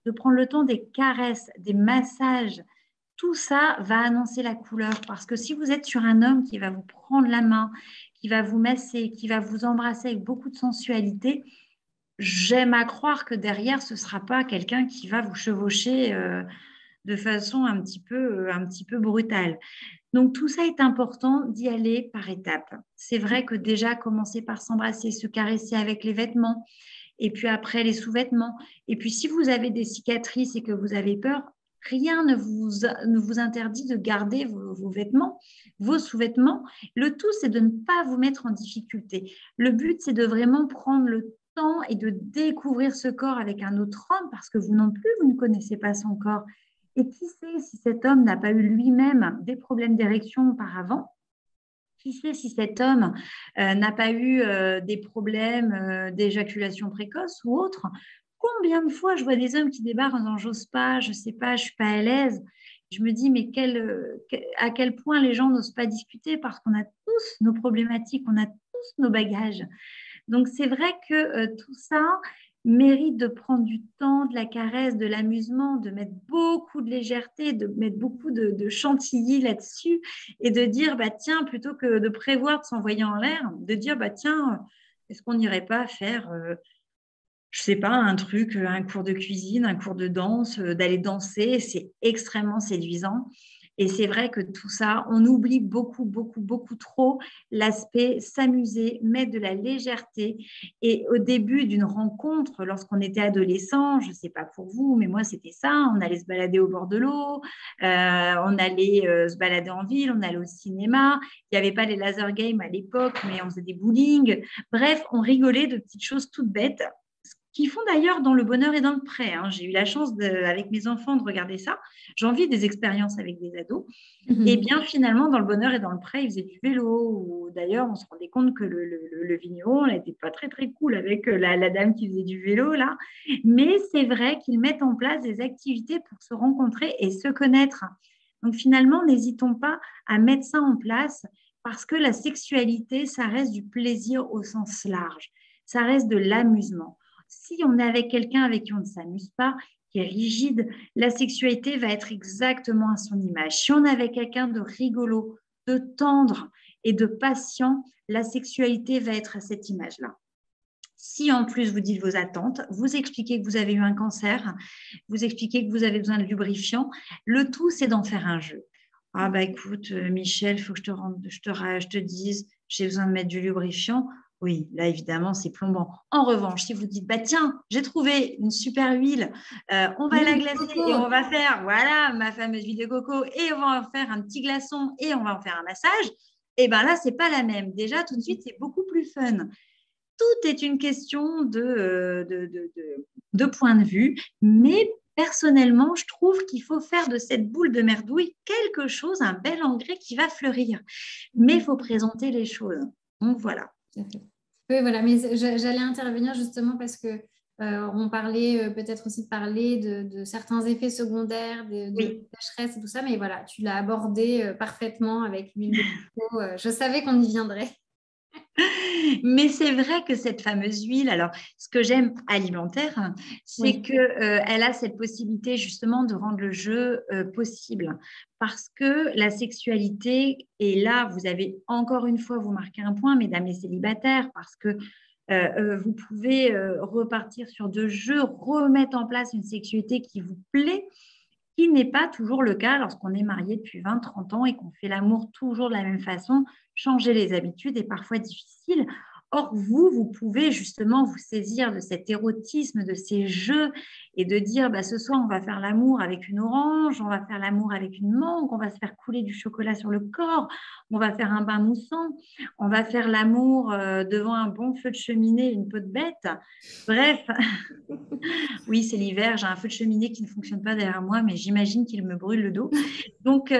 de prendre le temps des caresses, des massages. Tout ça va annoncer la couleur parce que si vous êtes sur un homme qui va vous prendre la main, qui va vous masser, qui va vous embrasser avec beaucoup de sensualité, j'aime à croire que derrière, ce ne sera pas quelqu'un qui va vous chevaucher de façon un petit peu brutale. Donc, tout ça est important d'y aller par étapes. C'est vrai que déjà, commencer par s'embrasser, se caresser avec les vêtements, et puis après les sous-vêtements. Et puis, si vous avez des cicatrices et que vous avez peur, rien ne vous interdit de garder vos vêtements, vos sous-vêtements. Le tout, c'est de ne pas vous mettre en difficulté. Le but, c'est de vraiment prendre le temps et de découvrir ce corps avec un autre homme parce que vous non plus, vous ne connaissez pas son corps. Et qui sait si cet homme n'a pas eu lui-même des problèmes d'érection auparavant? Qui sait si cet homme n'a pas eu des problèmes d'éjaculation précoce ou autre? Combien de fois je vois des hommes qui débarquent en disant j'ose pas, je sais pas, je suis pas à l'aise. Je me dis mais à quel point les gens n'osent pas discuter parce qu'on a tous nos problématiques, on a tous nos bagages. Donc, c'est vrai que tout ça mérite de prendre du temps, de la caresse, de l'amusement, de mettre beaucoup de légèreté, de mettre beaucoup de chantilly là-dessus et de dire, bah, tiens, plutôt que de prévoir de s'envoyer en l'air, de dire, bah, tiens, est-ce qu'on n'irait pas faire, je sais pas, un truc, un cours de cuisine, un cours de danse, d'aller danser, c'est extrêmement séduisant. Et c'est vrai que tout ça, on oublie beaucoup, beaucoup, beaucoup trop l'aspect s'amuser, mettre de la légèreté. Et au début d'une rencontre, lorsqu'on était adolescent, je ne sais pas pour vous, mais moi c'était ça, on allait se balader au bord de l'eau, on allait se balader en ville, on allait au cinéma. Il n'y avait pas les laser games à l'époque, mais on faisait des bowling. Bref, on rigolait de petites choses toutes bêtes qui font d'ailleurs dans le bonheur et dans le prêt. Hein. J'ai eu la chance, avec mes enfants, de regarder ça. J'en vis des expériences avec des ados. Et bien, finalement, dans le bonheur et dans le prêt, ils faisaient du vélo. Ou d'ailleurs, on se rendait compte que le vigneron n'était pas très, très cool avec la dame qui faisait du vélo, là. Mais c'est vrai qu'ils mettent en place des activités pour se rencontrer et se connaître. Donc, finalement, n'hésitons pas à mettre ça en place parce que la sexualité, ça reste du plaisir au sens large. Ça reste de l'amusement. Si on est avec quelqu'un avec qui on ne s'amuse pas, qui est rigide, la sexualité va être exactement à son image. Si on est avec quelqu'un de rigolo, de tendre et de patient, la sexualité va être à cette image-là. Si en plus vous dites vos attentes, vous expliquez que vous avez eu un cancer, vous expliquez que vous avez besoin de lubrifiant, le tout c'est d'en faire un jeu. Ah bah écoute, Michel, il faut que je te dise, j'ai besoin de mettre du lubrifiant. Oui, là évidemment c'est plombant. En revanche, si vous dites bah tiens, j'ai trouvé une super huile, on va la glacer et on va faire voilà ma fameuse huile de coco et on va en faire un petit glaçon et on va en faire un massage. Et ben là c'est pas la même. Déjà tout de suite c'est beaucoup plus fun. Tout est une question de point de vue, mais personnellement, je trouve qu'il faut faire de cette boule de merdouille quelque chose, un bel engrais qui va fleurir. Mais il faut présenter les choses. Donc voilà. Oui, voilà, mais j'allais intervenir justement parce que on parlait peut-être aussi de parler de certains effets secondaires, de sécheresse et tout ça, mais voilà, tu l'as abordé parfaitement avec l'huile de coco. Je savais qu'on y viendrait. Mais c'est vrai que cette fameuse huile, alors ce que j'aime alimentaire, c'est qu'elle a cette possibilité justement de rendre le jeu possible. Parce que la sexualité, et là vous avez encore une fois, vous marquez un point, mesdames les célibataires, parce que vous pouvez repartir sur deux jeux, remettre en place une sexualité qui vous plaît, qui n'est pas toujours le cas lorsqu'on est marié depuis 20-30 ans et qu'on fait l'amour toujours de la même façon. Changer les habitudes est parfois difficile. Or, vous pouvez justement vous saisir de cet érotisme, de ces jeux et de dire, bah, ce soir, on va faire l'amour avec une orange, on va faire l'amour avec une mangue, on va se faire couler du chocolat sur le corps, on va faire un bain moussant, on va faire l'amour devant un bon feu de cheminée, une peau de bête. Bref, oui, c'est l'hiver, j'ai un feu de cheminée qui ne fonctionne pas derrière moi, mais j'imagine qu'il me brûle le dos. Donc,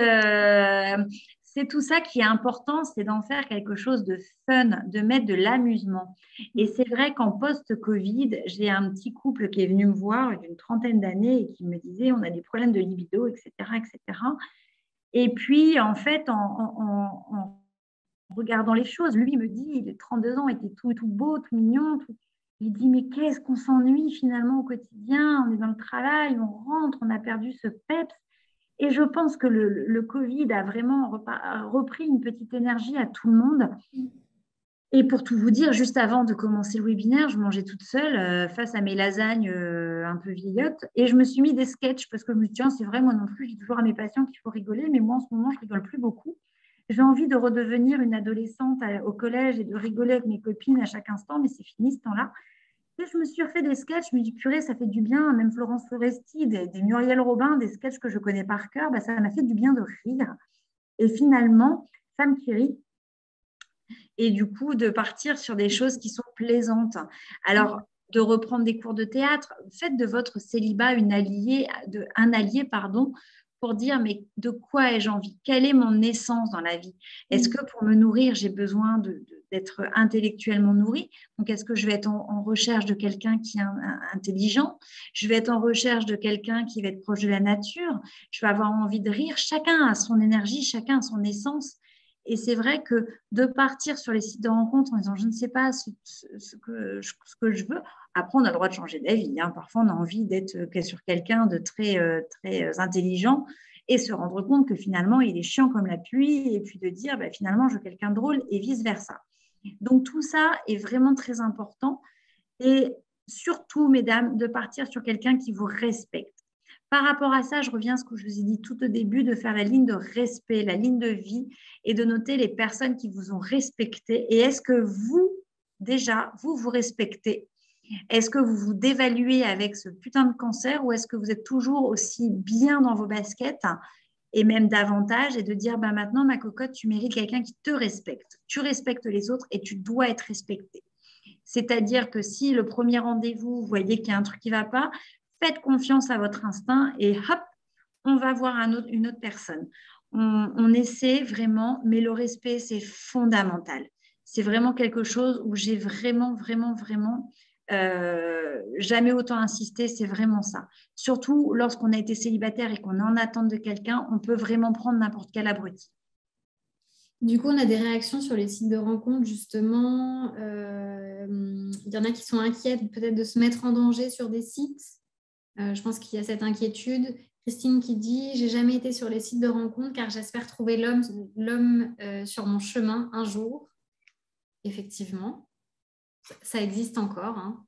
c'est tout ça qui est important, c'est d'en faire quelque chose de fun, de mettre de l'amusement. Et c'est vrai qu'en post-Covid, j'ai un petit couple qui est venu me voir d'une 30aine d'années et qui me disait on a des problèmes de libido, etc., etc. Et puis, en fait, en regardant les choses, lui me dit, il a 32 ans, il était tout beau, tout mignon, tout. Il dit, mais qu'est-ce qu'on s'ennuie finalement au quotidien, on est dans le travail, on rentre, on a perdu ce peps. Et je pense que le Covid a vraiment repris une petite énergie à tout le monde. Et pour tout vous dire, juste avant de commencer le webinaire, je mangeais toute seule face à mes lasagnes un peu vieillottes et je me suis mis des sketchs parce que je me dis, tiens, c'est vrai, moi non plus, je dis toujours à mes patients qu'il faut rigoler, mais moi en ce moment, je rigole plus beaucoup. J'ai envie de redevenir une adolescente au collège et de rigoler avec mes copines à chaque instant, mais c'est fini ce temps-là. Et je me suis refait des sketchs, je me dis, purée, ça fait du bien, même Florence Foresti, des Muriel Robin, des sketchs que je connais par cœur, bah, ça m'a fait du bien de rire. Et finalement, Femme qui rit, et du coup, de partir sur des choses qui sont plaisantes. Alors, de reprendre des cours de théâtre, faites de votre célibat un allié, pour dire, mais de quoi ai-je envie? Quelle est mon essence dans la vie? Est-ce que pour me nourrir, j'ai besoin d'être intellectuellement nourrie? Donc, est-ce que je vais être en recherche de quelqu'un qui est intelligent? Je vais être en recherche de quelqu'un qui va être proche de la nature? Je vais avoir envie de rire? Chacun a son énergie, chacun a son essence. Et c'est vrai que de partir sur les sites de rencontres en disant je ne sais pas ce que je veux, après on a le droit de changer d'avis. Hein. Parfois on a envie d'être sur quelqu'un de très intelligent et se rendre compte que finalement il est chiant comme la pluie et puis de dire bah, finalement je veux quelqu'un de drôle et vice-versa. Donc tout ça est vraiment très important et surtout mesdames de partir sur quelqu'un qui vous respecte. Par rapport à ça, je reviens à ce que je vous ai dit tout au début, de faire la ligne de respect, la ligne de vie et de noter les personnes qui vous ont respecté. Et est-ce que vous, déjà, vous respectez? Est-ce que vous vous dévaluez avec ce putain de cancer ou est-ce que vous êtes toujours aussi bien dans vos baskets et même davantage et de dire bah, maintenant, ma cocotte, tu mérites quelqu'un qui te respecte. Tu respectes les autres et tu dois être respecté. C'est-à-dire que si le premier rendez-vous, vous voyez qu'il y a un truc qui ne va pas, faites confiance à votre instinct et hop, on va voir une autre personne. On essaie vraiment, mais le respect, c'est fondamental. C'est vraiment quelque chose où j'ai vraiment, vraiment, vraiment jamais autant insisté, c'est vraiment ça. Surtout lorsqu'on a été célibataire et qu'on est en attente de quelqu'un, on peut vraiment prendre n'importe quel abruti. Du coup, on a des réactions sur les sites de rencontres, justement. Il y en a qui sont inquiètes peut-être de se mettre en danger sur des sites. Je pense qu'il y a cette inquiétude. Christine qui dit « J'ai jamais été sur les sites de rencontres car j'espère trouver l'homme sur mon chemin un jour. » Effectivement, ça existe encore. Hein.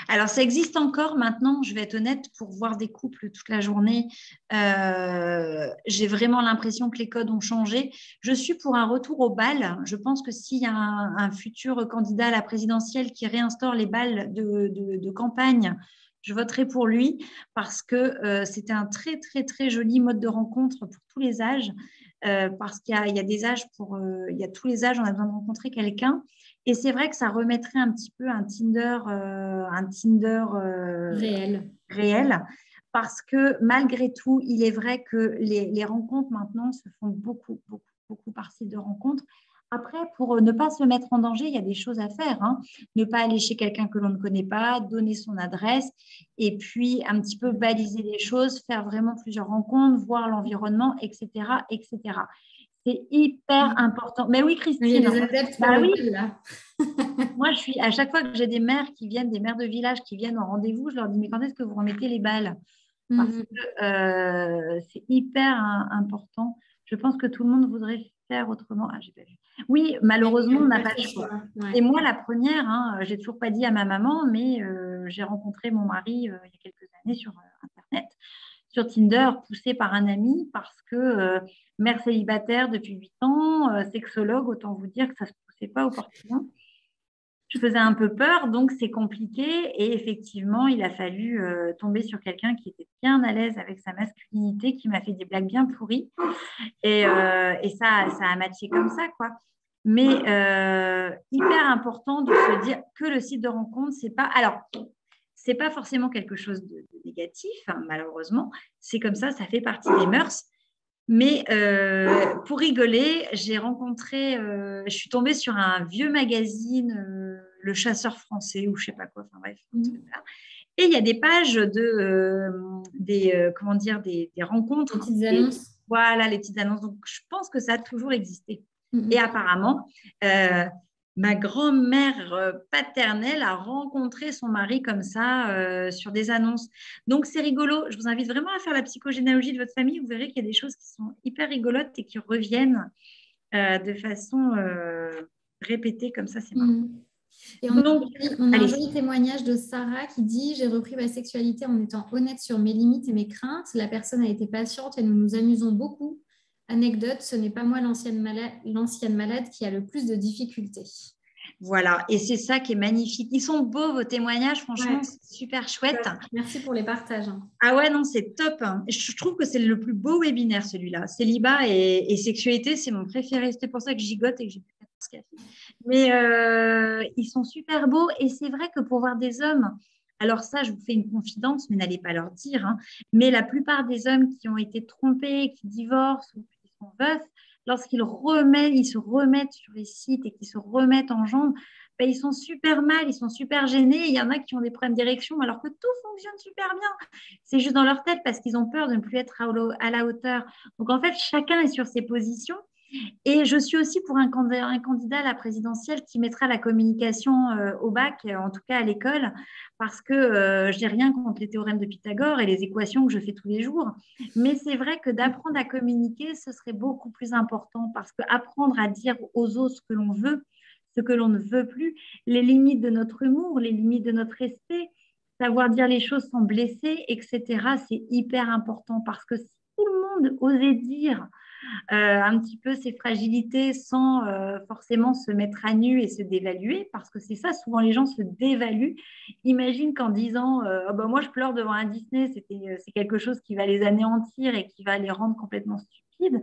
Alors, ça existe encore maintenant, je vais être honnête, pour voir des couples toute la journée. J'ai vraiment l'impression que les codes ont changé. Je suis pour un retour au bal. Je pense que s'il y a un futur candidat à la présidentielle qui réinstaure les bals de campagne, je voterai pour lui parce que c'était un très, très, très joli mode de rencontre pour tous les âges. Parce qu'il y a des âges il y a tous les âges, on a besoin de rencontrer quelqu'un. Et c'est vrai que ça remettrait un petit peu un Tinder réel, parce que malgré tout, il est vrai que les rencontres maintenant se font beaucoup, beaucoup, beaucoup par site de rencontres. Après, pour ne pas se mettre en danger, il y a des choses à faire. Hein. Ne pas aller chez quelqu'un que l'on ne connaît pas, donner son adresse et puis un petit peu baliser les choses, faire vraiment plusieurs rencontres, voir l'environnement, etc., etc. C'est hyper important. Mais oui, Christine. Il y a des adeptes pour le oui. là. Moi, à chaque fois que j'ai des mères des mères de village qui viennent en rendez-vous, je leur dis, mais quand est-ce que vous remettez les balles? Parce que c'est hyper important. Je pense que tout le monde voudrait faire autrement. Ah, j'ai pas vu. Oui, malheureusement, on n'a pas le choix. Ouais. Et moi, la première, j'ai toujours pas dit à ma maman, mais j'ai rencontré mon mari il y a quelques années sur Internet, sur Tinder, poussée par un ami, parce que mère célibataire depuis 8 ans, sexologue, autant vous dire que ça ne se poussait pas au portillon. Je faisais un peu peur, donc c'est compliqué. Et effectivement, il a fallu tomber sur quelqu'un qui était bien à l'aise avec sa masculinité, qui m'a fait des blagues bien pourries. Et ça a matché comme ça, quoi. Mais hyper important de se dire que le site de rencontre, c'est pas... Alors, c'est pas forcément quelque chose de négatif, hein, malheureusement. C'est comme ça fait partie des mœurs. Mais pour rigoler, je suis tombée sur un vieux magazine, Le Chasseur français, ou je sais pas quoi, enfin bref. Et il y a des pages des rencontres. Les petites annonces. Voilà, les petites annonces. Donc, je pense que ça a toujours existé. Et apparemment, ma grand-mère paternelle a rencontré son mari comme ça sur des annonces. Donc, c'est rigolo. Je vous invite vraiment à faire la psychogénéalogie de votre famille. Vous verrez qu'il y a des choses qui sont hyper rigolotes et qui reviennent de façon répétée comme ça. C'est marrant. Et on a un joli témoignage de Sarah qui dit « J'ai repris ma sexualité en étant honnête sur mes limites et mes craintes. La personne a été patiente et nous nous amusons beaucoup. Anecdote, ce n'est pas moi l'ancienne malade qui a le plus de difficultés. » Voilà, et c'est ça qui est magnifique. Ils sont beaux, vos témoignages, franchement, c'est super chouette. Merci pour les partages. Ah ouais, non, c'est top. Je trouve que c'est le plus beau webinaire, celui-là. Célibat et sexualité, c'est mon préféré. C'était pour ça que je gigote et que j'ai pu faire ce café. Mais ils sont super beaux et c'est vrai que pour voir des hommes, alors ça, je vous fais une confidence, mais n'allez pas leur dire, hein, mais la plupart des hommes qui ont été trompés, qui divorcent ou qui sont veufs, lorsqu'ils se remettent sur les sites et qu'ils se remettent en jambes, ben, ils sont super mal, ils sont super gênés. Il y en a qui ont des problèmes d'érection alors que tout fonctionne super bien. C'est juste dans leur tête parce qu'ils ont peur de ne plus être à la hauteur. Donc en fait, chacun est sur ses positions. Et je suis aussi pour un candidat à la présidentielle qui mettra la communication au bac, en tout cas à l'école, parce que je n'ai rien contre les théorèmes de Pythagore et les équations que je fais tous les jours. Mais c'est vrai que d'apprendre à communiquer, ce serait beaucoup plus important parce qu'apprendre à dire aux autres ce que l'on veut, ce que l'on ne veut plus, les limites de notre humour, les limites de notre respect, savoir dire les choses sans blesser, etc., c'est hyper important parce que si tout le monde osait dire un petit peu ses fragilités sans forcément se mettre à nu et se dévaluer, parce que c'est ça, souvent les gens se dévaluent. Imagine qu'en disant oh ben moi je pleure devant un Disney, c'est quelque chose qui va les anéantir et qui va les rendre complètement stupides. lucide.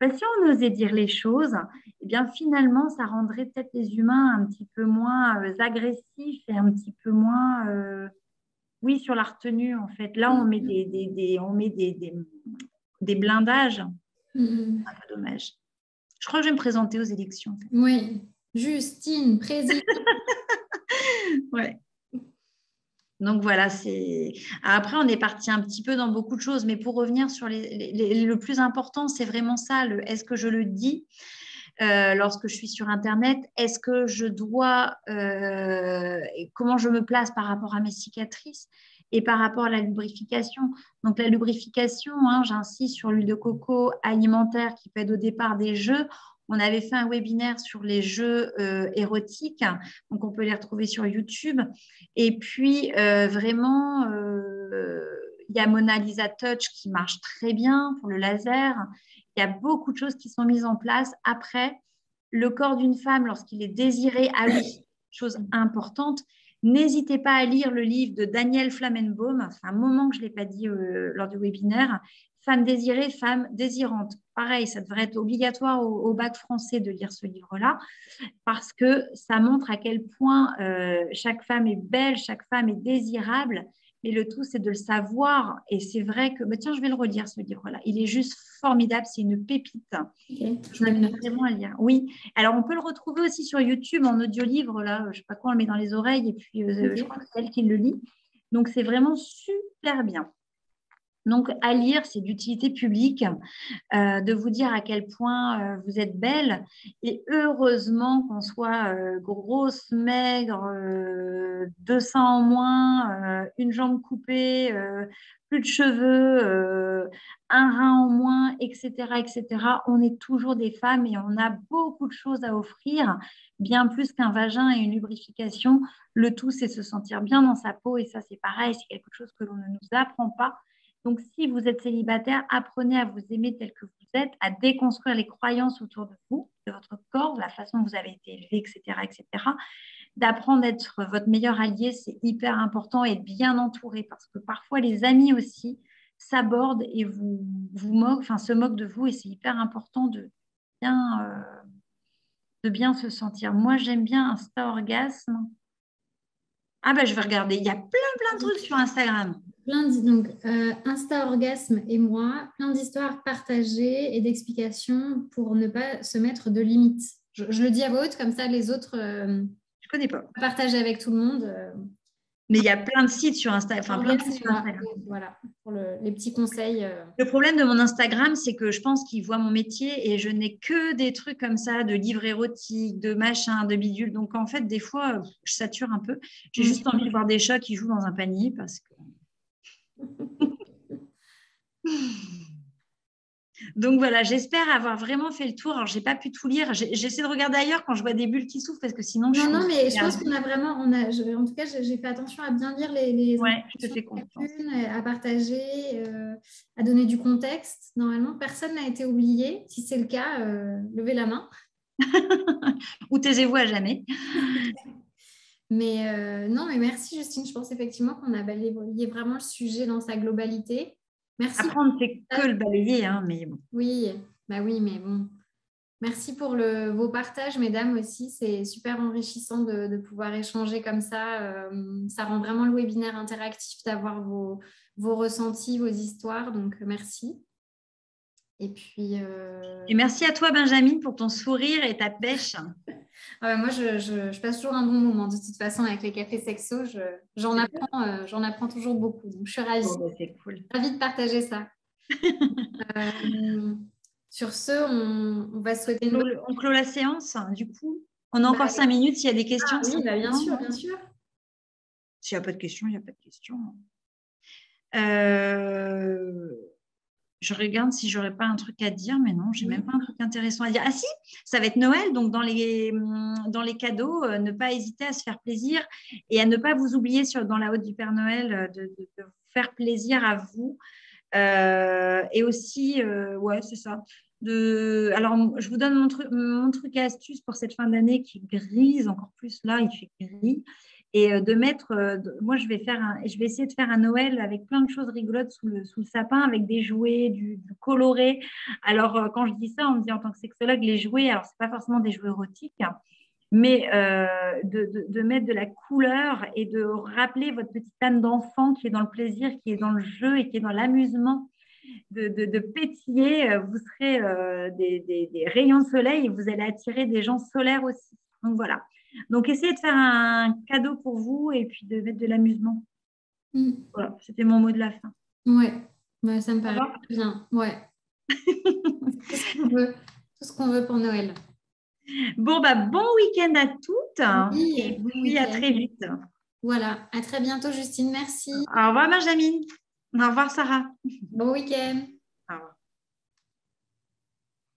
Ben, si on osait dire les choses, eh bien, finalement, ça rendrait peut-être les humains un petit peu moins agressifs et un petit peu moins, oui, sur la retenue, en fait. Là, on met on met des blindages. Mhm. C'est un peu dommage. Je crois que je vais me présenter aux élections. En fait. Oui, Justine, présidente. Ouais. Donc voilà, c'est. Après, on est parti un petit peu dans beaucoup de choses, mais pour revenir sur le plus important, c'est vraiment ça. Est-ce que je le dis lorsque je suis sur Internet? Est-ce que je dois. Comment je me place par rapport à mes cicatrices et par rapport à la lubrification? Donc la lubrification, hein, j'insiste sur l'huile de coco alimentaire qui peut être au départ des jeux. On avait fait un webinaire sur les jeux érotiques, donc on peut les retrouver sur YouTube. Et puis, vraiment, il y a Mona Lisa Touch qui marche très bien pour le laser. Il y a beaucoup de choses qui sont mises en place. Après, le corps d'une femme, lorsqu'il est désiré, ah oui, chose importante, n'hésitez pas à lire le livre de Daniel Flamenbaum. C'est un moment que je ne l'ai pas dit lors du webinaire. Femme désirée, femme désirante. Pareil, ça devrait être obligatoire au bac français de lire ce livre-là parce que ça montre à quel point chaque femme est belle, chaque femme est désirable. Mais le tout, c'est de le savoir. Et c'est vrai que, bah, tiens, je vais le relire, ce livre-là. Il est juste formidable. C'est une pépite. Okay, je m'invite vraiment à le lire. Oui. Alors, on peut le retrouver aussi sur YouTube en audio-livre. Là, je ne sais pas quoi, on le met dans les oreilles. Et puis, je crois que c'est elle qui le lit. Donc, c'est vraiment super bien. Donc, à lire, c'est d'utilité publique, de vous dire à quel point vous êtes belle. Et heureusement qu'on soit grosse, maigre, 200 en moins, une jambe coupée, plus de cheveux, un rein en moins, etc., etc. On est toujours des femmes et on a beaucoup de choses à offrir, bien plus qu'un vagin et une lubrification. Le tout, c'est se sentir bien dans sa peau et ça, c'est pareil, c'est quelque chose que l'on ne nous apprend pas. Donc, si vous êtes célibataire, apprenez à vous aimer tel que vous êtes, à déconstruire les croyances autour de vous, de votre corps, de la façon dont vous avez été élevé, etc., etc. D'apprendre à être votre meilleur allié, c'est hyper important et être bien entouré parce que parfois les amis aussi s'abordent et vous moquent, enfin se moquent de vous et c'est hyper important bien, de bien se sentir. Moi, j'aime bien Insta Orgasme. Ah ben, je vais regarder. Il y a plein de trucs sur Instagram. Donc, Insta Orgasme et moi, plein d'histoires partagées et d'explications pour ne pas se mettre de limites. Je le dis à voix haute, comme ça les autres je connais pas. Partager avec tout le monde. Mais il y a plein de sites sur Instagram. Enfin, plein de sites sur Instagram. Voilà, pour les petits conseils. Le problème de mon Instagram, c'est que je pense qu'ils voient mon métier et je n'ai que des trucs comme ça, de livres érotiques, de machins, de bidules. Donc, en fait, des fois, je sature un peu. J'ai juste envie de voir des chats qui jouent dans un panier parce que... Donc voilà, j'espère avoir vraiment fait le tour. Alors, j'ai pas pu tout lire. J'essaie de regarder ailleurs quand je vois des bulles qui souffrent parce que sinon, non, mais je pense qu'on a vraiment, en tout cas, j'ai fait attention à bien lire les ouais, je te fais confiance. À partager, à donner du contexte. Normalement, personne n'a été oublié. Si c'est le cas, levez la main. Ou taisez-vous à jamais. Mais non, mais merci Justine. Je pense effectivement qu'on a balayé vraiment le sujet dans sa globalité. Merci. Après, on ne fait que le balayer, hein, mais bon. Oui, bah oui, mais bon. Merci pour vos partages, mesdames, aussi. C'est super enrichissant de pouvoir échanger comme ça. Ça rend vraiment le webinaire interactif d'avoir vos ressentis, vos histoires. Donc, merci. Et puis... Et merci à toi, Benjamin, pour ton sourire et ta pêche. Moi, je passe toujours un bon moment. De toute façon, avec les cafés sexo, j'en apprends toujours beaucoup. Donc, je suis ravie. Oh, bah, c'est cool. Ravie de partager ça. Sur ce, on va souhaiter on clôt la séance, du coup. On a encore 5 minutes s'il y a des questions. Oui, bien sûr, bien sûr. S'il n'y a pas de questions, il n'y a pas de questions. Je regarde si j'aurais pas un truc à dire, mais non, j'ai même pas un truc intéressant à dire. Ah si, ça va être Noël, donc dans les cadeaux, ne pas hésiter à se faire plaisir et à ne pas vous oublier dans la haute du Père Noël de vous faire plaisir à vous. Et aussi, ouais, c'est ça. Alors, je vous donne mon truc et astuce pour cette fin d'année qui est grise, encore plus là, il fait gris. Et de mettre, moi je vais essayer de faire un Noël avec plein de choses rigolotes sous le sapin, avec des jouets, du coloré. Alors quand je dis ça, on me dit en tant que sexologue, les jouets, alors c'est pas forcément des jouets érotiques, hein, mais de mettre de la couleur et de rappeler votre petite âme d'enfant qui est dans le plaisir, qui est dans le jeu et qui est dans l'amusement, de pétiller. Vous serez des rayons de soleil et vous allez attirer des gens solaires aussi. Donc voilà. Donc essayez de faire un cadeau pour vous et puis de mettre de l'amusement. Voilà, c'était mon mot de la fin. Ouais, ça me Ça paraît va? bien. Ouais, tout ce qu'on veut, tout ce qu'on veut pour Noël. Bon, bon week-end à toutes Oui, et bon puis à week-end. très vite. Voilà, à très bientôt, Justine. Merci. Au revoir, Benjamin. Au revoir, Sarah. Bon week-end.